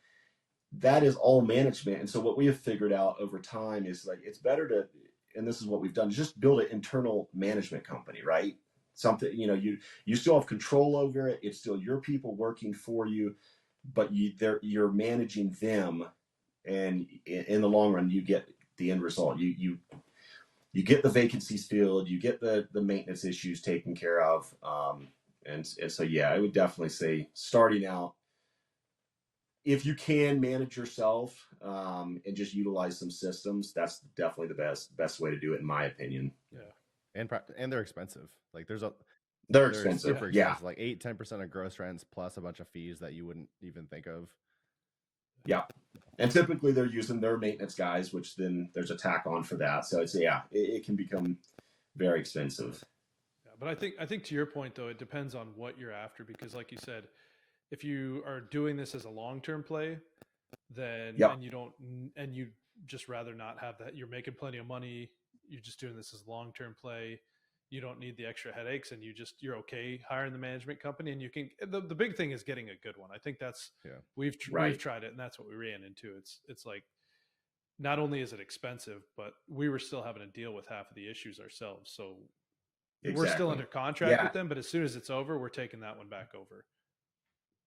That is all management. And so what we have figured out over time is like it's better to, and this is what we've done, just build an internal management company, right? Something you still have control over it. It's still your people working for you, but you're managing them, and in the long run, you get the end result. You get the vacancies filled, you get the maintenance issues taken care of, and so yeah, I would definitely say starting out, if you can manage yourself and just utilize some systems, that's definitely the best way to do it, in my opinion. Yeah, and they're expensive. Like they're expensive. Super expensive. Yeah, like 8-10% of gross rents plus a bunch of fees that you wouldn't even think of. Yeah, and typically they're using their maintenance guys, which then there's a tack on for that. So it can become very expensive. Yeah, but I think to your point though, it depends on what you're after, because like you said, if you are doing this as a long-term play, then and you just rather not have that, you're making plenty of money, you're just doing this as a long-term play, you don't need the extra headaches, and you're okay hiring the management company, and you can, the big thing is getting a good one. I think that's, we've tried it, and that's what we ran into. It's like, not only is it expensive, but we were still having to deal with half of the issues ourselves. So we're still under contract with them, but as soon as it's over, we're taking that one back over.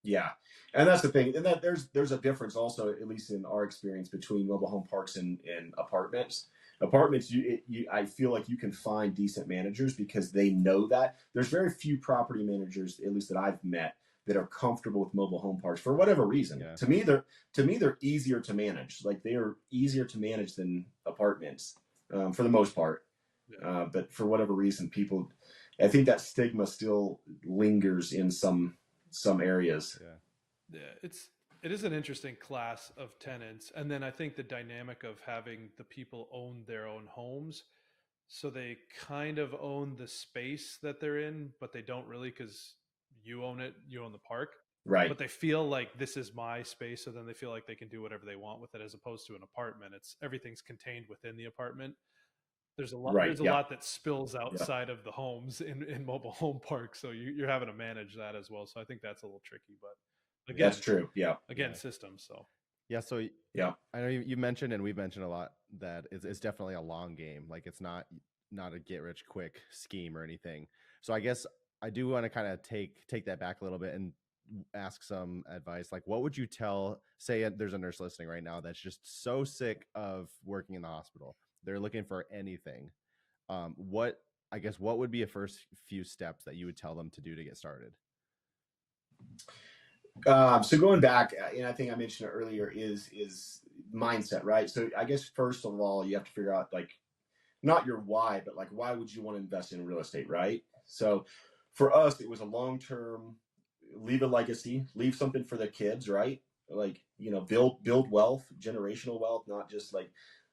Yeah, and that's the thing, and that there's a difference also, at least in our experience, between mobile home parks and apartments. Apartments, I feel like you can find decent managers because they know that. There's very few property managers, at least that I've met, that are comfortable with mobile home parks for whatever reason. Yeah. To me, they're easier to manage. Like they are easier to manage than apartments for the most part. Yeah. But for whatever reason, people, I think that stigma still lingers in some areas. Yeah, it is an interesting class of tenants. And then I think the dynamic of having the people own their own homes, so they kind of own the space that they're in, but they don't really, because you own it, you own the park, right? But they feel like this is my space, so then they feel like they can do whatever they want with it, as opposed to an apartment. Everything's contained within the apartment. There's a lot. Right. There's a lot that spills outside of the homes in mobile home parks, so you're having to manage that as well. So I think that's a little tricky, but again, that's true. Yeah. Again, systems. So so I know you mentioned, and we've mentioned a lot, that it's definitely a long game. Like it's not a get rich quick scheme or anything. So I guess I do want to kind of take that back a little bit and ask some advice. Like, what would you say there's a nurse listening right now that's just so sick of working in the hospital, they're looking for anything. What would be a first few steps that you would tell them to do to get started? So going back, and I think I mentioned it earlier, is mindset, right? So I guess first of all, you have to figure out, like, not your why, but like, why would you want to invest in real estate, right? So for us, it was a long-term, leave a legacy, leave something for the kids, right? Like, build wealth, generational wealth, not just like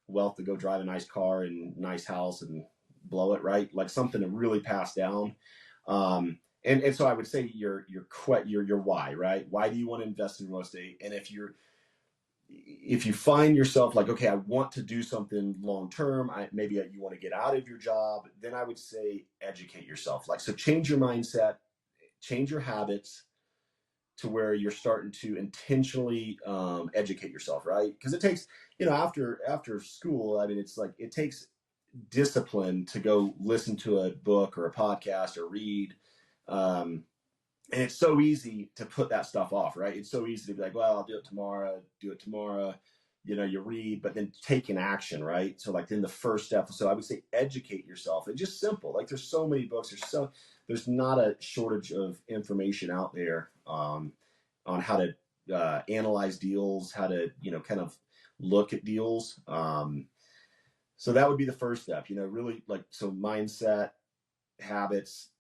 wealth to go drive a nice car and nice house and blow it, right? Like something to really pass down. And so I would say your why, right? Why do you want to invest in real estate? And if you're if you find yourself like, okay, I want to do something long term, maybe you want to get out of your job, then I would say educate yourself. Like, so change your mindset, change your habits to where you're starting to intentionally educate yourself, right? Because it takes, after school, I mean, it's like it takes discipline to go listen to a book or a podcast or read. And it's so easy to put that stuff off, right? It's so easy to be like, well, I'll do it tomorrow. You read, but then take an action, right? So like then the first step. So I would say educate yourself. It's just simple. Like there's so many books. There's not a shortage of information out there on how to analyze deals, how to, kind of look at deals. So that would be the first step, really so mindset, habits,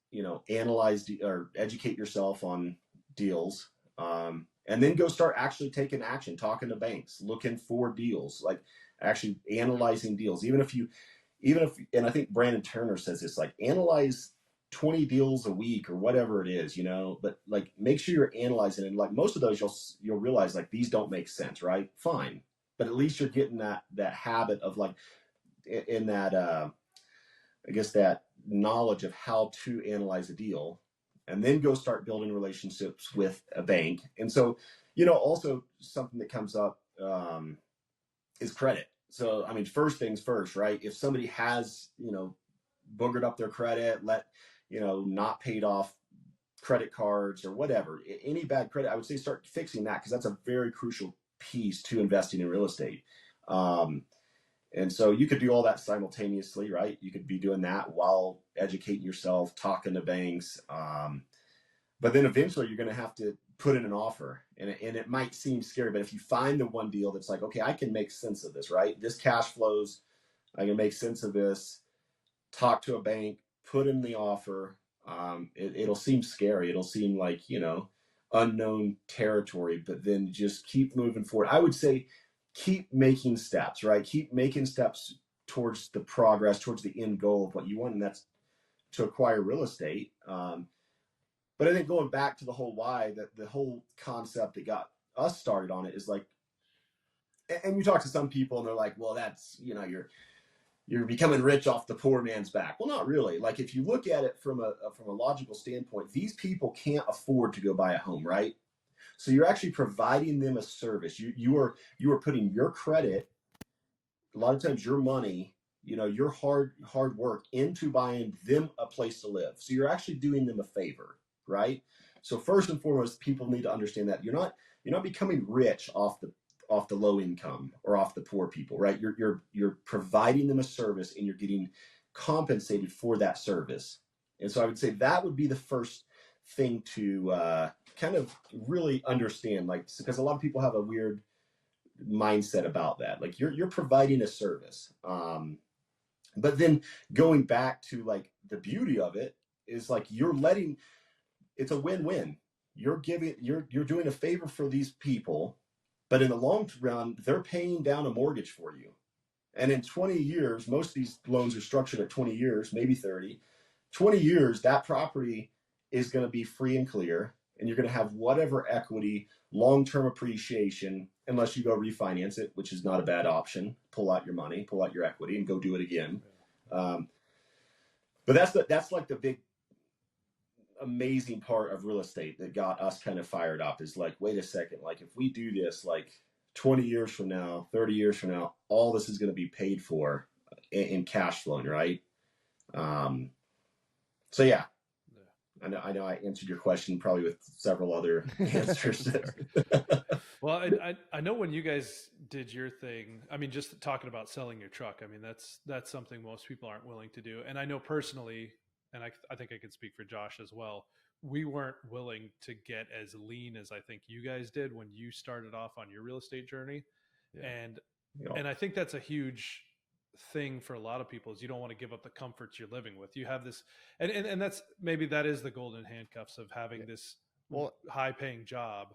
analyze or educate yourself on deals, and then go start actually taking action, talking to banks, looking for deals, like actually analyzing deals. Even if and I think Brandon Turner says this, like analyze 20 deals a week or whatever it is, but like make sure you're analyzing it. And like most of those you'll realize like these don't make sense, right? Fine. But at least you're getting that habit of like in that I guess that knowledge of how to analyze a deal, and then go start building relationships with a bank. And so, also something that comes up is credit. So, I mean, first things first, right? If somebody has, boogered up their credit, not paid off credit cards or whatever, any bad credit, I would say start fixing that, because that's a very crucial piece to investing in real estate. And so you could do all that simultaneously, right? You could be doing that while educating yourself, talking to banks. But then eventually you're going to have to put in an offer. And it might seem scary, but if you find the one deal that's like, okay, I can make sense of this, right? This cash flows, I can make sense of this, talk to a bank, put in the offer. It'll seem scary. It'll seem like, unknown territory, but then just keep moving forward. I would say keep making steps, right? Keep making steps towards the progress, towards the end goal of what you want, and that's to acquire real estate. But I think going back to the whole why, that the whole concept that got us started on it is like, and you talk to some people and they're like, well, that's, you're becoming rich off the poor man's back. Well, not really. Like if you look at it from a logical standpoint, these people can't afford to go buy a home, right? So you're actually providing them a service. You are putting your credit, a lot of times your money, your hard work into buying them a place to live. So you're actually doing them a favor, right? So first and foremost, people need to understand that you're not becoming rich off the low income or off the poor people, right? You're providing them a service and you're getting compensated for that service. And so I would say that would be the first thing to kind of really understand, like, because a lot of people have a weird mindset about that. Like you're providing a service. But then going back to like the beauty of it is like it's a win-win. You're doing a favor for these people, but in the long run, they're paying down a mortgage for you. And in 20 years, most of these loans are structured at 20 years, maybe 30. 20 years, that property is going to be free and clear, and you're going to have whatever equity, long-term appreciation, unless you go refinance it, which is not a bad option. Pull out your money, pull out your equity, and go do it again. But that's like the big amazing part of real estate that got us kind of fired up, is like, wait a second, like if we do this, like 20 years from now, 30 years from now, all this is going to be paid for in cash flowing, right? So yeah, I know I answered your question probably with several other answers. Well, I know when you guys did your thing, I mean, just talking about selling your truck, I mean, that's something most people aren't willing to do. And I know personally, and I think I can speak for Josh as well, we weren't willing to get as lean as I think you guys did when you started off on your real estate journey. Yeah. And I think that's a huge thing for a lot of people, is you don't want to give up the comforts you're living with. You have this, and that's, maybe that is the golden handcuffs of having this high paying job.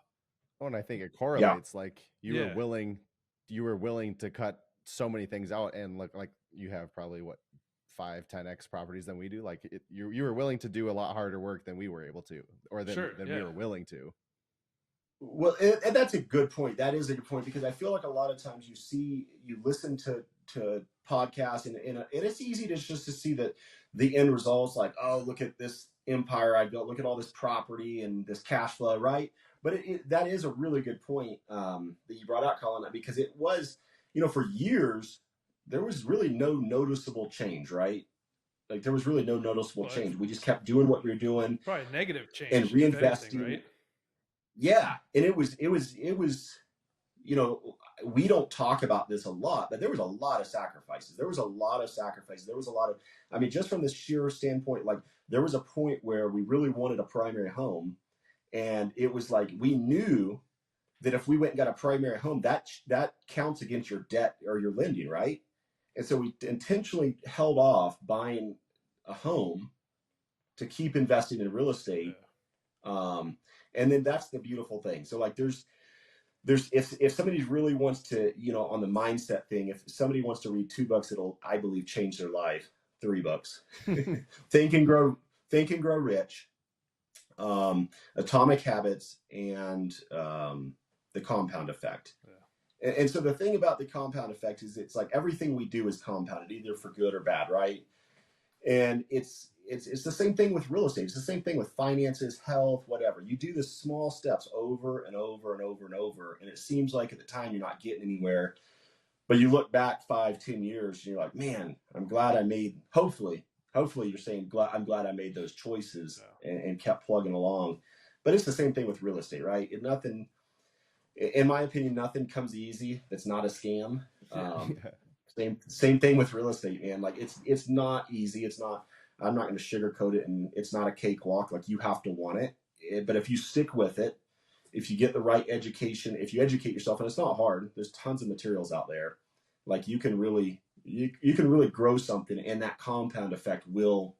Oh, and I think it correlates. Like you were willing to cut so many things out, and look, like you have probably 5-10x properties than we do. Like you were willing to do a lot harder work than we were able to, or than we were willing to. Well, and that's a good point. That is a good point, because I feel like a lot of times you listen to podcasts, and it's easy to just to see that the end results, like, oh, look at this empire I built, look at all this property and this cash flow, right? But that is a really good point that you brought out, Colin, because it was, for years there was really no noticeable change, right? Like there was really no noticeable change. We just kept doing what we were doing, probably negative change and if reinvesting, anything, right? Yeah, and it was we don't talk about this a lot, but there was a lot of sacrifices. There was a lot of, I mean, just from the sheer standpoint, like there was a point where we really wanted a primary home, and it was like we knew that if we went and got a primary home, that counts against your debt or your lending, right? And so we intentionally held off buying a home to keep investing in real estate. Yeah. And then that's the beautiful thing. So like there's if somebody really wants to, on the mindset thing, if somebody wants to read 2 books, it'll, I believe, change their life. 3 books. Think and Grow Rich, Atomic Habits, and The Compound Effect. Yeah. And so the thing about the compound effect is it's like everything we do is compounded, either for good or bad, right? And it's the same thing with real estate. It's the same thing with finances, health, whatever. You do the small steps over and over and over and over, and it seems like at the time you're not getting anywhere. But you look back 5-10 years, and you're like, man, I'm glad I made. Hopefully you're saying, I'm glad I made those choices. Yeah. and kept plugging along. But it's the same thing with real estate, right? Nothing, in my opinion, nothing comes easy. That's not a scam. Same thing with real estate, man. Like it's not easy. It's not. I'm not going to sugarcoat it, and it's not a cakewalk. Like you have to want it. But if you stick with it, if you get the right education, if you educate yourself, and it's not hard, there's tons of materials out there. Like you can really grow something, and that compound effect will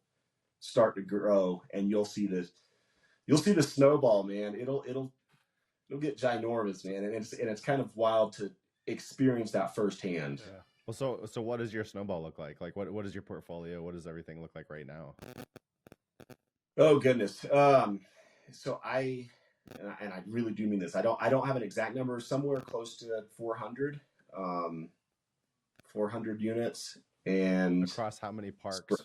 start to grow, and you'll see the snowball, man. It'll get ginormous, man, and it's kind of wild to experience that firsthand. Yeah. Well, so what does your snowball look like? Like what is your portfolio? What does everything look like right now? Oh goodness. So I really do mean this. I don't have an exact number. Somewhere close to 400 units, and across how many parks?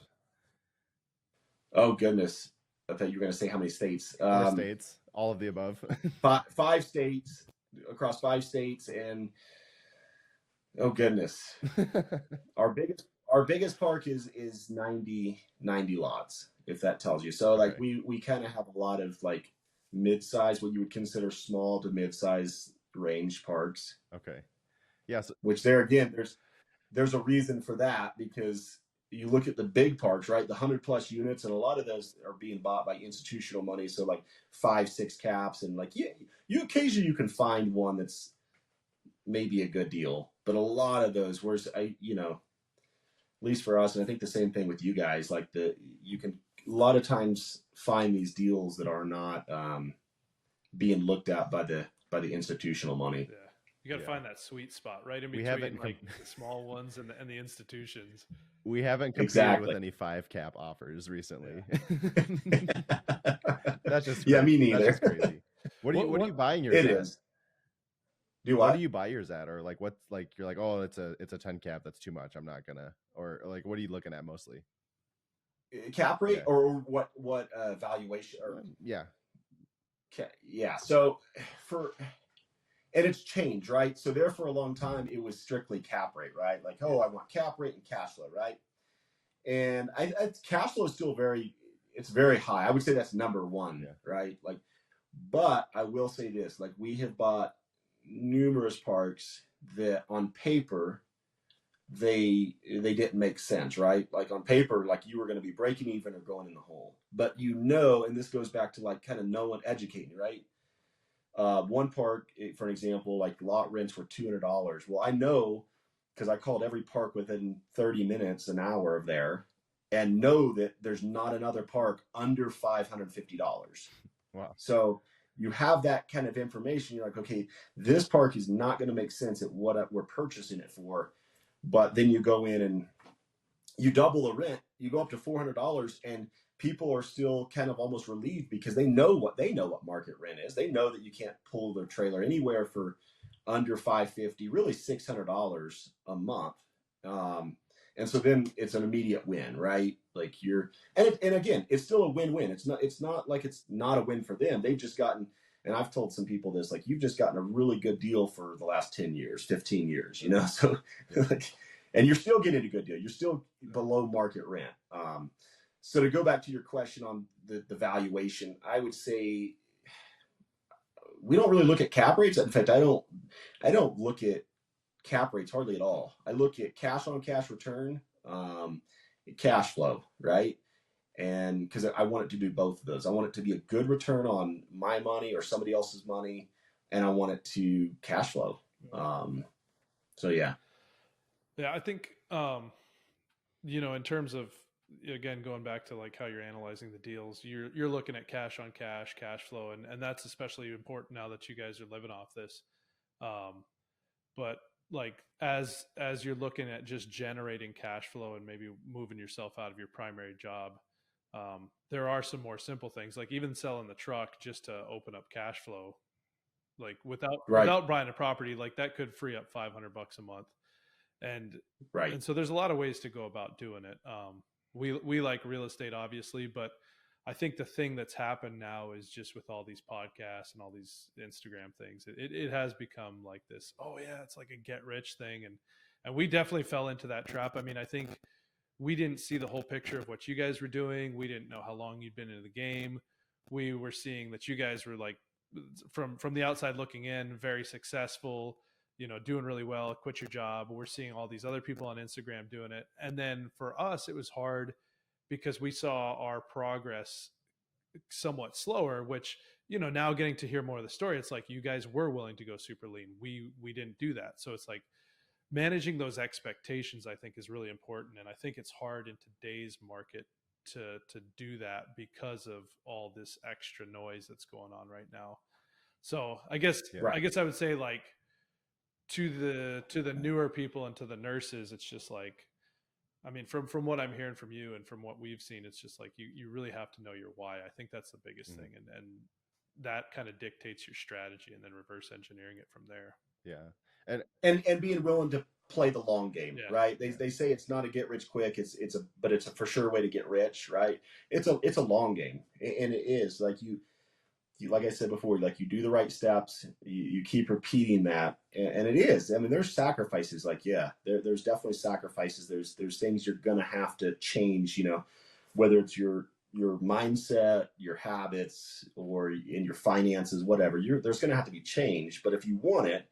Oh goodness. I thought you were going to say how many states. States, all of the above. 5 states, across 5 states, and oh goodness. Our biggest park is 90 lots, if that tells you. So like we kind of have a lot of like mid-size, what you would consider small to mid-size range parks. Okay. Yes. Which there again, there's a reason for that, because you look at the big parks, right? The 100+ units, and a lot of those are being bought by institutional money. So like 5-6 caps, and like you occasionally you can find one that's maybe a good deal, but a lot of those, whereas at least for us, and I think the same thing with you guys, like you can a lot of times find these deals that are not being looked at by the institutional money. Yeah. You got to find that sweet spot, right in between like the small ones and the institutions. We haven't competed with any 5 cap offers recently. Yeah. That's just crazy. Yeah, me neither. That's just crazy. What are you buying yours at? It is. What do you buy yours at? Or like what's like you're like, oh, it's a 10 cap, that's too much, I'm not gonna, or like what are you looking at mostly? Cap rate, yeah. Or what valuation? Or yeah. Okay, yeah. So and it's changed, right? So there for a long time it was strictly cap rate, right? Like, oh, I want cap rate and cash flow, right? And cash flow is still very high. I would say that's number one, yeah. Right? Like, but I will say this, like we have bought numerous parks that on paper they didn't make sense, right? Like on paper, like you were going to be breaking even or going in the hole, but and this goes back to like kind of no one educating, right? One park, for an example, like lot rents were $200. Well, I know because I called every park within 30 minutes, an hour of there, and know that there's not another park under $550. Wow. So you have that kind of information. You're like, okay, this park is not going to make sense at what we're purchasing it for. But then you go in and you double the rent, you go up to $400, and people are still kind of almost relieved because they know what market rent is. They know that you can't pull their trailer anywhere for under $550, really $600 a month. And so then it's an immediate win, right? Like and again, it's still a win-win. It's not like it's not a win for them. They've just gotten, and I've told some people this, like, you've just gotten a really good deal for the last 10 years, 15 years, So like, and you're still getting a good deal. You're still below market rent. So to go back to your question on the valuation, I would say we don't really look at cap rates. In fact, I don't look at cap rates hardly at all. I look at cash on cash return, cash flow, right? And because I want it to do both of those. I want it to be a good return on my money or somebody else's money, and I want it to cash flow. So yeah. Yeah, I think in terms of, again, going back to like how you're analyzing the deals, you're looking at cash on cash flow, and that's especially important now that you guys are living off this. But like as you're looking at just generating cash flow and maybe moving yourself out of your primary job, there are some more simple things, like even selling the truck just to open up cash flow, like without buying a property, like that could free up $500 a month. And so there's a lot of ways to go about doing it. We like real estate, obviously, but I think the thing that's happened now is just with all these podcasts and all these Instagram things, it has become like this, oh yeah, it's like a get rich thing. And we definitely fell into that trap. I mean, I think we didn't see the whole picture of what you guys were doing. We didn't know how long you'd been in the game. We were seeing that you guys were like, from the outside looking in, very successful, doing really well, quit your job. We're seeing all these other people on Instagram doing it. And then for us, it was hard because we saw our progress somewhat slower, which, now getting to hear more of the story, it's like you guys were willing to go super lean. We didn't do that. So it's like managing those expectations, I think, is really important. And I think it's hard in today's market to do that because of all this extra noise that's going on right now. So I guess I would say, like, to the newer people and to the nurses, it's just like, I mean, from what I'm hearing from you and from what we've seen, it's just like you really have to know your why. I think that's the biggest thing, and that kind of dictates your strategy, and then reverse engineering it from there. Yeah, and being willing to play the long game, right? They say it's not a get rich quick. But it's a for sure way to get rich, right? It's a long game, and it is like you like I said before, like you do the right steps, you keep repeating that, and it is. I mean, there's sacrifices. Like, there's definitely sacrifices. There's things you're gonna have to change. Whether it's your mindset, your habits, or in your finances, whatever. There's gonna have to be change. But if you want it,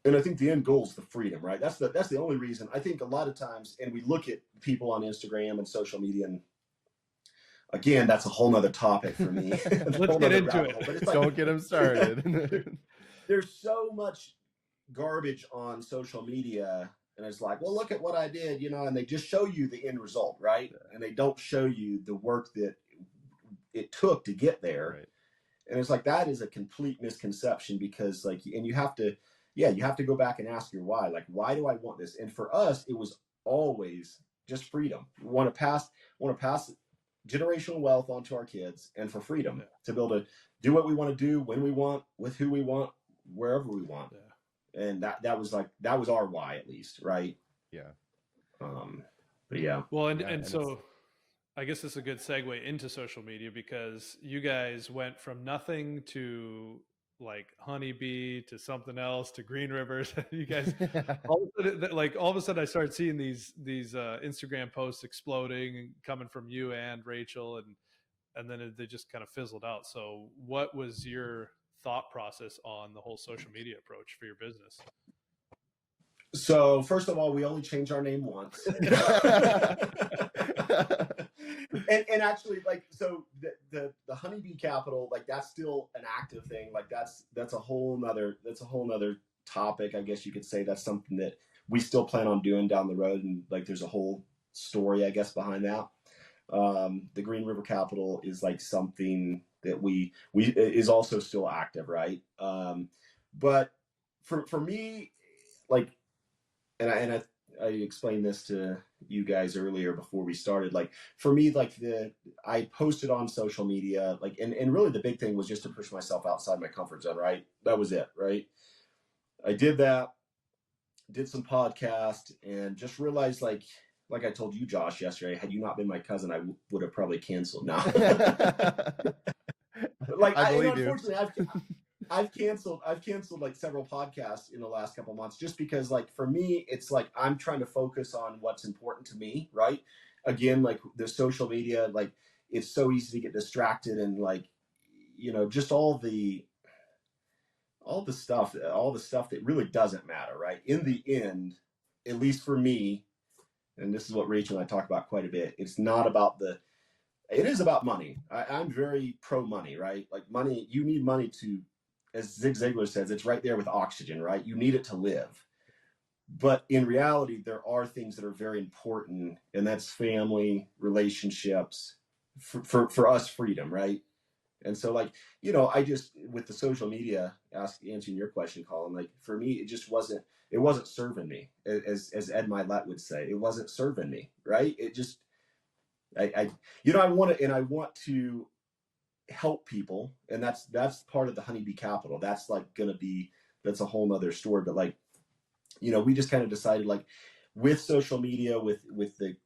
and I think the end goal is the freedom, right? That's the only reason. I think a lot of times, and we look at people on Instagram and social media, and again, that's a whole nother topic for me. Let's get into it. But don't get them started. There's so much garbage on social media, and it's like, well, look at what I did, and they just show you the end result, right? And they don't show you the work that it took to get there. Right. And it's like, that is a complete misconception, because and you have to go back and ask your why. Like, why do I want this? And for us, it was always just freedom. We want to pass generational wealth onto our kids, and for freedom to be able to do what we want to do, when we want, with who we want, wherever we want. And that was our why, at least, right? But yeah. Well, and so I guess it's a good segue into social media, because you guys went from nothing to like Honeybee to something else to Green Rivers. You guys, all of a sudden, I started seeing these Instagram posts exploding and coming from you and Rachel, and then they just kind of fizzled out. So, what was your thought process on the whole social media approach for your business? So, first of all, we only changed our name once. And actually, like, so the Honeybee Capital, like, that's still an active thing. Like, that's a whole nother topic, I guess you could say. That's something that we still plan on doing down the road, and like there's a whole story, I guess, behind that. The Green River Capital is like something that we is also still active, right? But for me, like, and I explained this to you guys earlier before we started. Like for me, like I posted on social media, like, and really the big thing was just to push myself outside my comfort zone, right? That was it, right? I did that, did some podcast, and just realized, like I told you, Josh, yesterday, had you not been my cousin, I would have probably canceled now. Like I believe unfortunately, I've canceled like several podcasts in the last couple months just because, like, for me, it's like I'm trying to focus on what's important to me, right? Again, like the social media, like it's so easy to get distracted and like, just all the stuff that really doesn't matter, right? In the end, at least for me, and this is what Rachel and I talk about quite a bit, it's not about it is about money. I'm very pro money, right? Like money, you need money to, as Zig Ziglar says, it's right there with oxygen, right? You need it to live. But in reality, there are things that are very important, and that's family, relationships, for us, freedom, right? And so, like, I just, with the social media, answering your question, Colin, like for me, it wasn't serving me, as Ed Milet would say, it wasn't serving me, right? It just, I want to help people, and that's part of the Honeybee Capital. That's like that's a whole nother story. But like, we just kind of decided, like, with social media, with the,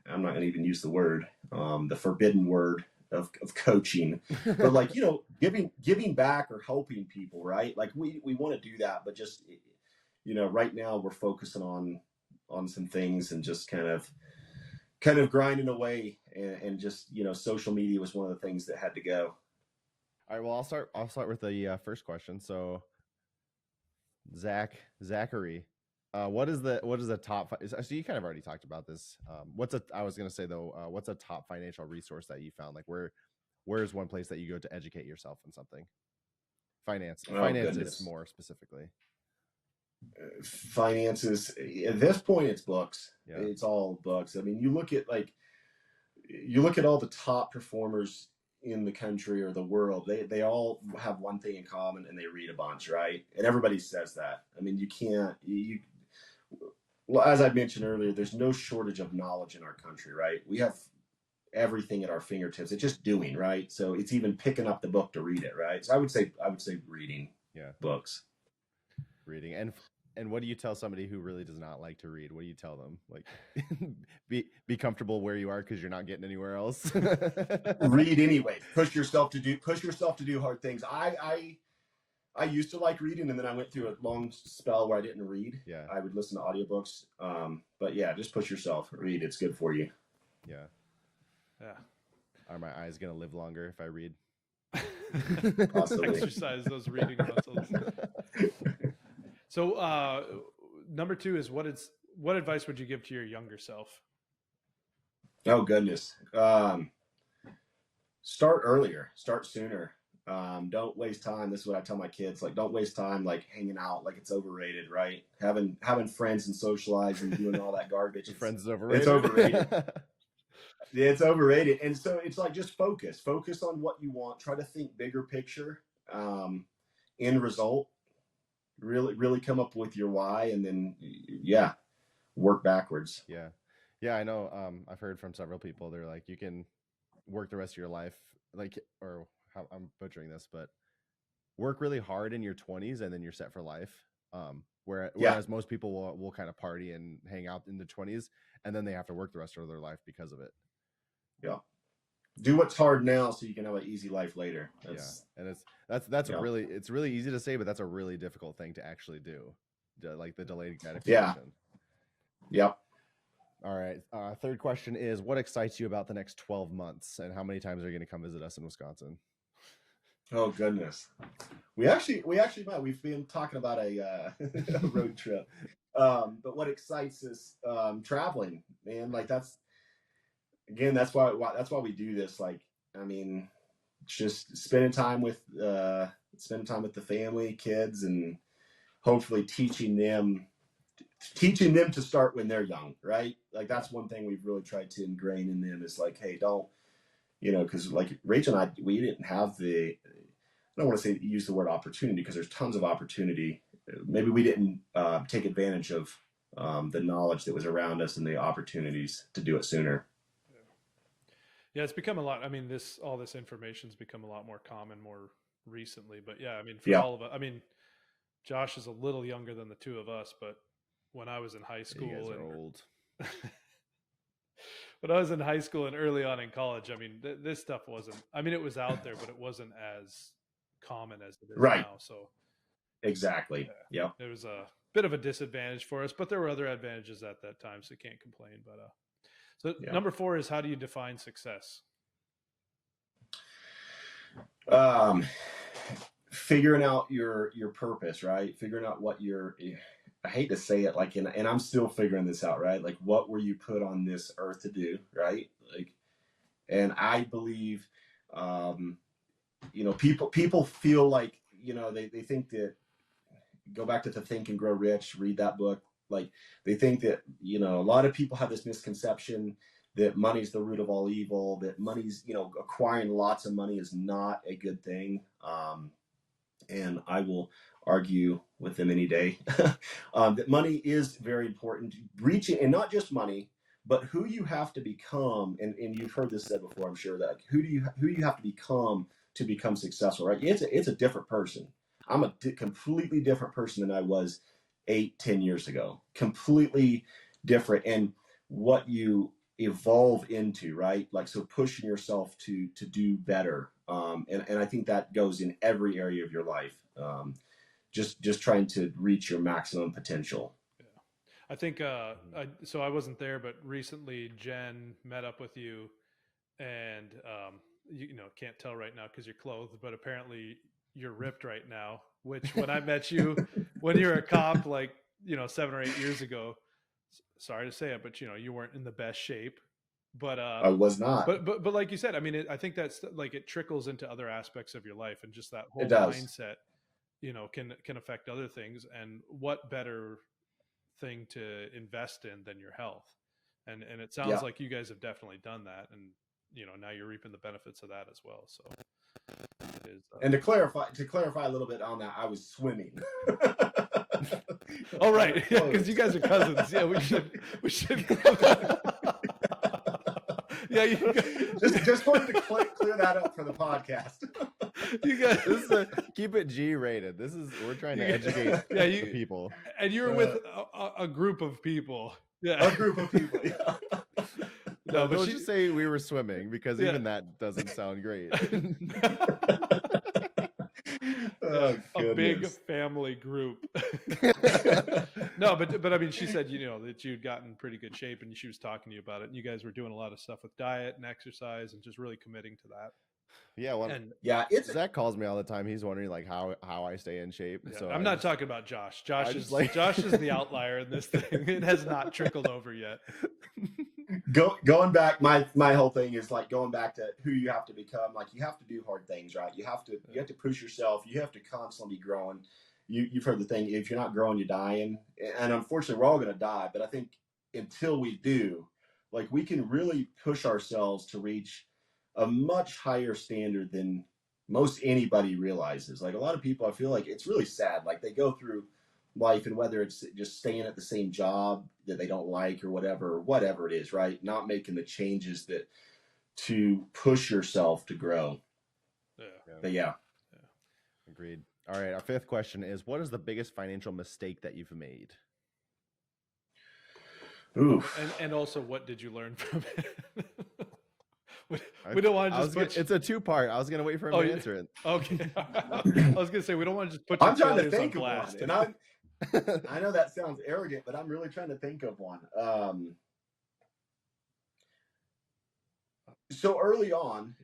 I'm not gonna even use the word, the forbidden word of coaching, but like, giving back or helping people, right? Like we want to do that, but just, right now we're focusing on some things and just kind of grinding away, and just, social media was one of the things that had to go. All right, well, I'll start with the first question. So Zachary, what is the top, so you kind of already talked about this. I was going to say though, what's a top financial resource that you found? Like where's one place that you go to educate yourself in something? Finances Goodness. more specifically. Finances, at this point, it's books. Yeah. It's all books. I mean, you look at all the top performers in the country or the world, they all have one thing in common, and they read a bunch, right? And everybody says that. I mean, well, as I mentioned earlier, there's no shortage of knowledge in our country, right? We have everything at our fingertips. It's just doing, right? So it's even picking up the book to read it, right? So I would say reading. Yeah. Books. Reading. And what do you tell somebody who really does not like to read? What do you tell them? Like, be comfortable where you are because you're not getting anywhere else. Read anyway. Push yourself to do hard things. I used to like reading, and then I went through a long spell where I didn't read. Yeah. I would listen to audiobooks. But yeah, just push yourself. Read. It's good for you. Yeah. Yeah. Are my eyes gonna live longer if I read? Possibly. Exercise those reading muscles. So number 2 is what advice would you give to your younger self? Oh goodness. Start earlier, start sooner. Don't waste time. This is what I tell my kids. Like, don't waste time like hanging out, like it's overrated, right? Having friends and socializing, doing all that garbage. Friends is overrated. It's overrated. Yeah, it's overrated. And so it's like, just focus on what you want. Try to think bigger picture, end result. Really come up with your why, and then work backwards. Yeah, I know. I've heard from several people. They're like, you can work the rest of your life, like, or how I'm butchering this, but work really hard in your 20s and then you're set for life. Whereas most people will kind of party and hang out in the 20s, and then they have to work the rest of their life because of it. Yeah. Do what's hard now so you can have an easy life later. And that's really, it's really easy to say, but that's a really difficult thing to actually do. Like the delayed gratification. Yep. All right. Third question is, what excites you about the next 12 months, and how many times are you going to come visit us in Wisconsin? Oh goodness. We actually met. We've been talking about a road trip. But what excites us, traveling, man. Like that's why we do this. Like, I mean, just spending time with the family, kids, and hopefully teaching them to start when they're young, right? Like that's one thing we've really tried to ingrain in them is like, hey, don't, because like Rachel and I, we didn't have I don't want to use the word opportunity, because there's tons of opportunity. Maybe we didn't take advantage of the knowledge that was around us and the opportunities to do it sooner. Yeah, it's become a lot. I mean, all this information's become a lot more common more recently. But yeah, I mean, for Yeah. all of us, I mean, Josh is a little younger than the two of us, but when I was in high school, you guys are old. when I was in high school and early on in college, I mean, this stuff wasn't. I mean, it was out there, but it wasn't as common as it is now. So exactly, yeah. It was a bit of a disadvantage for us, but there were other advantages at that time, so can't complain. But so number 4 is, how do you define success? Figuring out your purpose, right? Figuring out what I hate to say it, like, and I'm still figuring this out, right? Like, what were you put on this earth to do, right? Like, and I believe, people feel like, they think that, go back to the Think and Grow Rich, read that book. Like, they think that, a lot of people have this misconception that money's the root of all evil, that money's, acquiring lots of money is not a good thing. And I will argue with them any day that money is very important. Reaching, and not just money, but who you have to become. And you've heard this said before, I'm sure, that who you have to become successful, right? It's a different person. I'm a completely different person than I was 8-10 years ago. Completely different. And what you evolve into, right? Like, so pushing yourself to do better. And I think that goes in every area of your life. Just trying to reach your maximum potential. Yeah. I think, so I wasn't there, but recently Jen met up with you, and, can't tell right now because you're clothed, but apparently you're ripped right now, which when I met you, when you were a cop, like, 7 or 8 years ago, sorry to say it, but you weren't in the best shape. But I was not. But like you said, I mean, I think that's like, it trickles into other aspects of your life, and just that whole mindset, can affect other things. And what better thing to invest in than your health? And it sounds like you guys have definitely done that, and now you're reaping the benefits of that as well. So it is. And to clarify a little bit on that, I was swimming. Oh, right, yeah, because you guys are cousins. Yeah, we should. Yeah, just wanted to clear that up for the podcast. You guys, keep it G-rated. We're trying to educate the people. And you were with a group of people. Yeah, a group of people. Yeah. No, but just say we were swimming, because even that doesn't sound great. A big family group. No, but I mean, she said, that you'd gotten pretty good shape, and she was talking to you about it, and you guys were doing a lot of stuff with diet and exercise and just really committing to that. Yeah, well, Zach calls me all the time. He's wondering, like, how I stay in shape. Yeah, so I'm not talking about Josh. Josh is the outlier in this thing. It has not trickled over yet. Going back, my whole thing is, like, going back to who you have to become. Like, you have to do hard things, right? You have to push yourself. You have to constantly be growing. You've heard the thing, if you're not growing, you're dying. And unfortunately, we're all going to die. But I think until we do, like, we can really push ourselves to reach a much higher standard than most anybody realizes. Like, a lot of people, I feel like it's really sad. Like, they go through life, and whether it's just staying at the same job that they don't like or whatever it is, right? Not making the changes to push yourself to grow. Yeah. But yeah. Agreed. All right. Our 5th question is, what is the biggest financial mistake that you've made? Ooh. And also, what did you learn from it? We don't want to just it's a 2-part. I was going to wait for him to answer it. Okay. I was going to say, we don't want to just put your failures on blast. And I know that sounds arrogant, but I'm really trying to think of one. So early on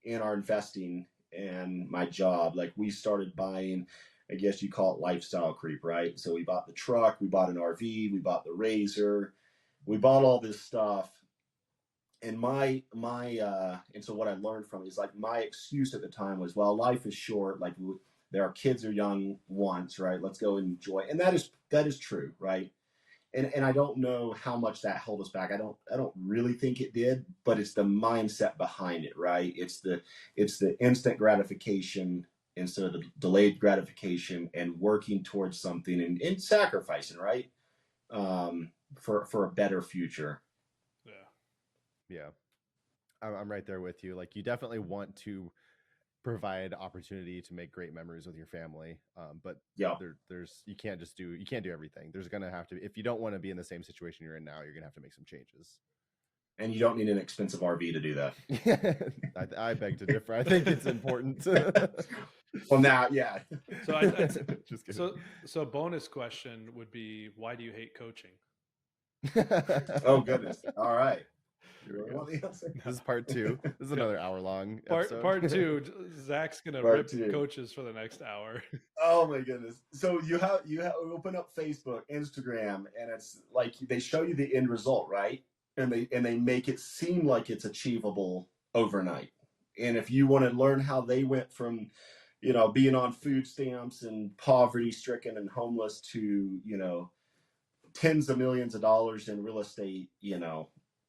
in our investing and my job, like, we started buying, I guess you call it lifestyle creep, right? So we bought the truck, we bought an RV, we bought the Razor, we bought all this stuff. And and so what I learned from it is, like, my excuse at the time was, well, life is short. Like, our kids are young once, right? Let's go enjoy. And that is true, right? And I don't know how much that held us back. I don't really think it did, but it's the mindset behind it, right? It's the instant gratification instead of the delayed gratification and working towards something and sacrificing, right? For a better future. Yeah. I'm right there with you. Like, you definitely want to provide opportunity to make great memories with your family. But Yeah. you can't do everything. There's going to have to, if you don't want to be in the same situation you're in now, you're going to have to make some changes. And you don't need an expensive RV to do that. I beg to differ. I think it's important. Well, now, yeah. So bonus question would be, why do you hate coaching? Oh, goodness. All right. This is part 2. This is another hour-long episode. Part 2. Zach's gonna rip coaches for the next hour. Oh my goodness! So you open up Facebook, Instagram, and it's like they show you the end result, right? And they make it seem like it's achievable overnight. And if you want to learn how they went from, being on food stamps and poverty-stricken and homeless to, tens of millions of dollars in real estate,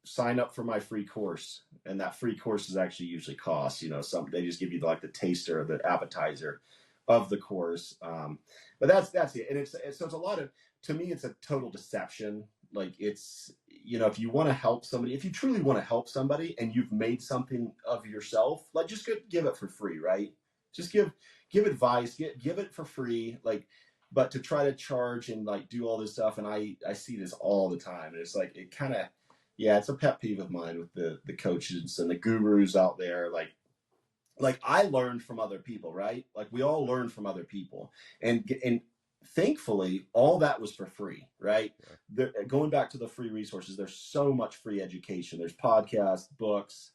sign up for my free course. And that free course is actually usually costs, they just give you like the taster or the appetizer of the course. But that's it. And it's a lot of, to me, it's a total deception. Like, it's, if you want to help somebody, if you truly want to help somebody and you've made something of yourself, like, just give it for free, right? Just give advice, give it for free. Like, but to try to charge and like do all this stuff. And I see this all the time. And it's like, it kind of, it's a pet peeve of mine with the coaches and the gurus out there. Like I learned from other people, right? Like, we all learn from other people, and thankfully all that was for free, right? Going back to the free resources, there's so much free education. There's podcasts, books,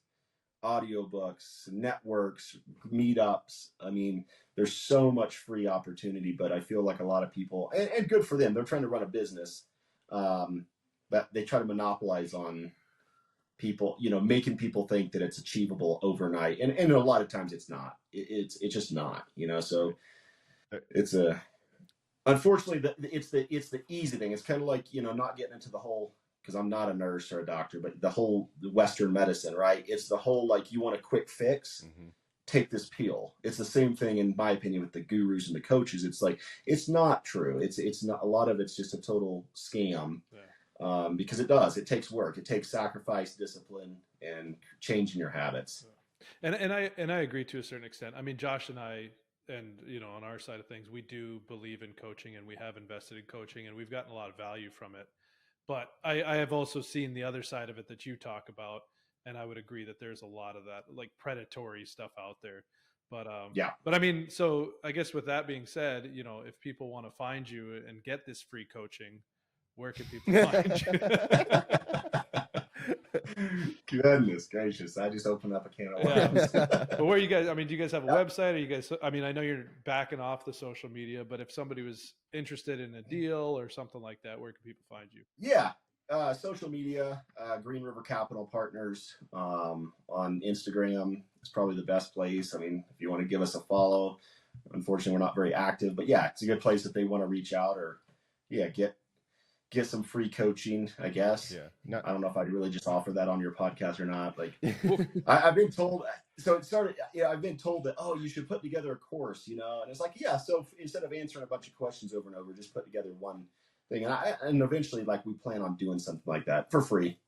audiobooks, networks, meetups. I mean, there's so much free opportunity, but I feel like a lot of people, and good for them, they're trying to run a business, but they try to monopolize on people, making people think that it's achievable overnight. And a lot of times it's not. It's just not, so it's unfortunately, it's the easy thing. It's kind of like, not getting into the whole, because I'm not a nurse or a doctor, but the whole Western medicine, right? It's the whole, like, you want a quick fix, take this pill. It's the same thing, in my opinion, with the gurus and the coaches. It's like, it's not true. It's not, a lot of it's just a total scam. Because it takes work. It takes sacrifice, discipline, and changing your habits. And I agree to a certain extent. I mean, Josh and I, and on our side of things, we do believe in coaching, and we have invested in coaching, and we've gotten a lot of value from it. But I have also seen the other side of it that you talk about, and I would agree that there's a lot of that, like, predatory stuff out there. But But I mean, so I guess with that being said, if people want to find you and get this free coaching, where can people find you? Goodness gracious. I just opened up a can of worms. But where you guys, I mean, do you guys have a website? Are you guys, I mean, I know you're backing off the social media, but if somebody was interested in a deal or something like that, where can people find you? Yeah. Social media, Green River Capital Partners, on Instagram is probably the best place. I mean, if you want to give us a follow, unfortunately we're not very active, but yeah, it's a good place if they want to reach out or get some free coaching, I guess. I don't know if I'd really just offer that on your podcast or not. Like, I've been told, so it started, I've been told that, you should put together a course, and it's like, so instead of answering a bunch of questions over and over, just put together one thing. And eventually, like, we plan on doing something like that for free.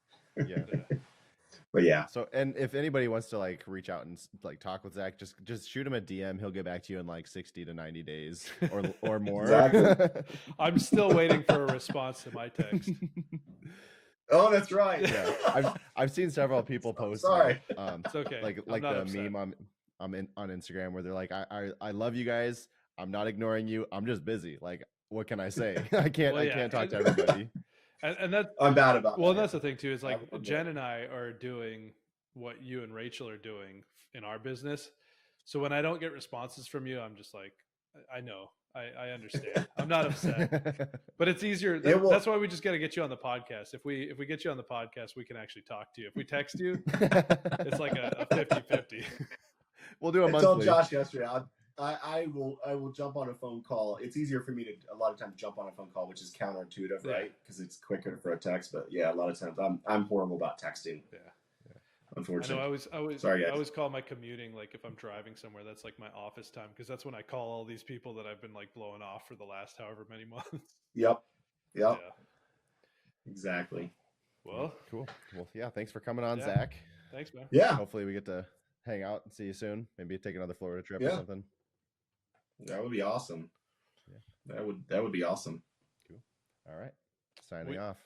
But yeah. So, and if anybody wants to like reach out and like talk with Zach, just shoot him a DM. He'll get back to you in like 60 to 90 days or more. Exactly. I'm still waiting for a response to my text. Oh, that's right. Yeah, I've seen several people post. Sorry. It's okay. Like the upset meme on Instagram where they're like, I love you guys. I'm not ignoring you. I'm just busy. Like, what can I say? I can't talk to everybody. And that I'm bad about. Well, that's the thing too. Is like Jen and I are doing what you and Rachel are doing in our business. So when I don't get responses from you, I'm just like, I know, I understand. I'm not upset, but it's easier. That's why we just got to get you on the podcast. If we get you on the podcast, we can actually talk to you. If we text you, it's like a 50-50. We'll do a monthly. I told Josh yesterday, I will jump on a phone call. It's easier for me to a lot of times jump on a phone call, which is counterintuitive, right? Because it's quicker for a text. But yeah, a lot of times I'm horrible about texting. I unfortunately. know. Sorry, I guys. always call my commuting like if I'm driving somewhere, that's like my office time because that's when I call all these people that I've been like blowing off for the last however many months. Yep. Yep. Yeah. Exactly. Well, Cool. Well, yeah. Thanks for coming on, Yeah. Zach. thanks, man. Yeah. Hopefully we get to hang out and see you soon. Maybe take another Florida trip or Yeah. something. That would be awesome. Yeah. That would be awesome. Cool. All right. Signing off.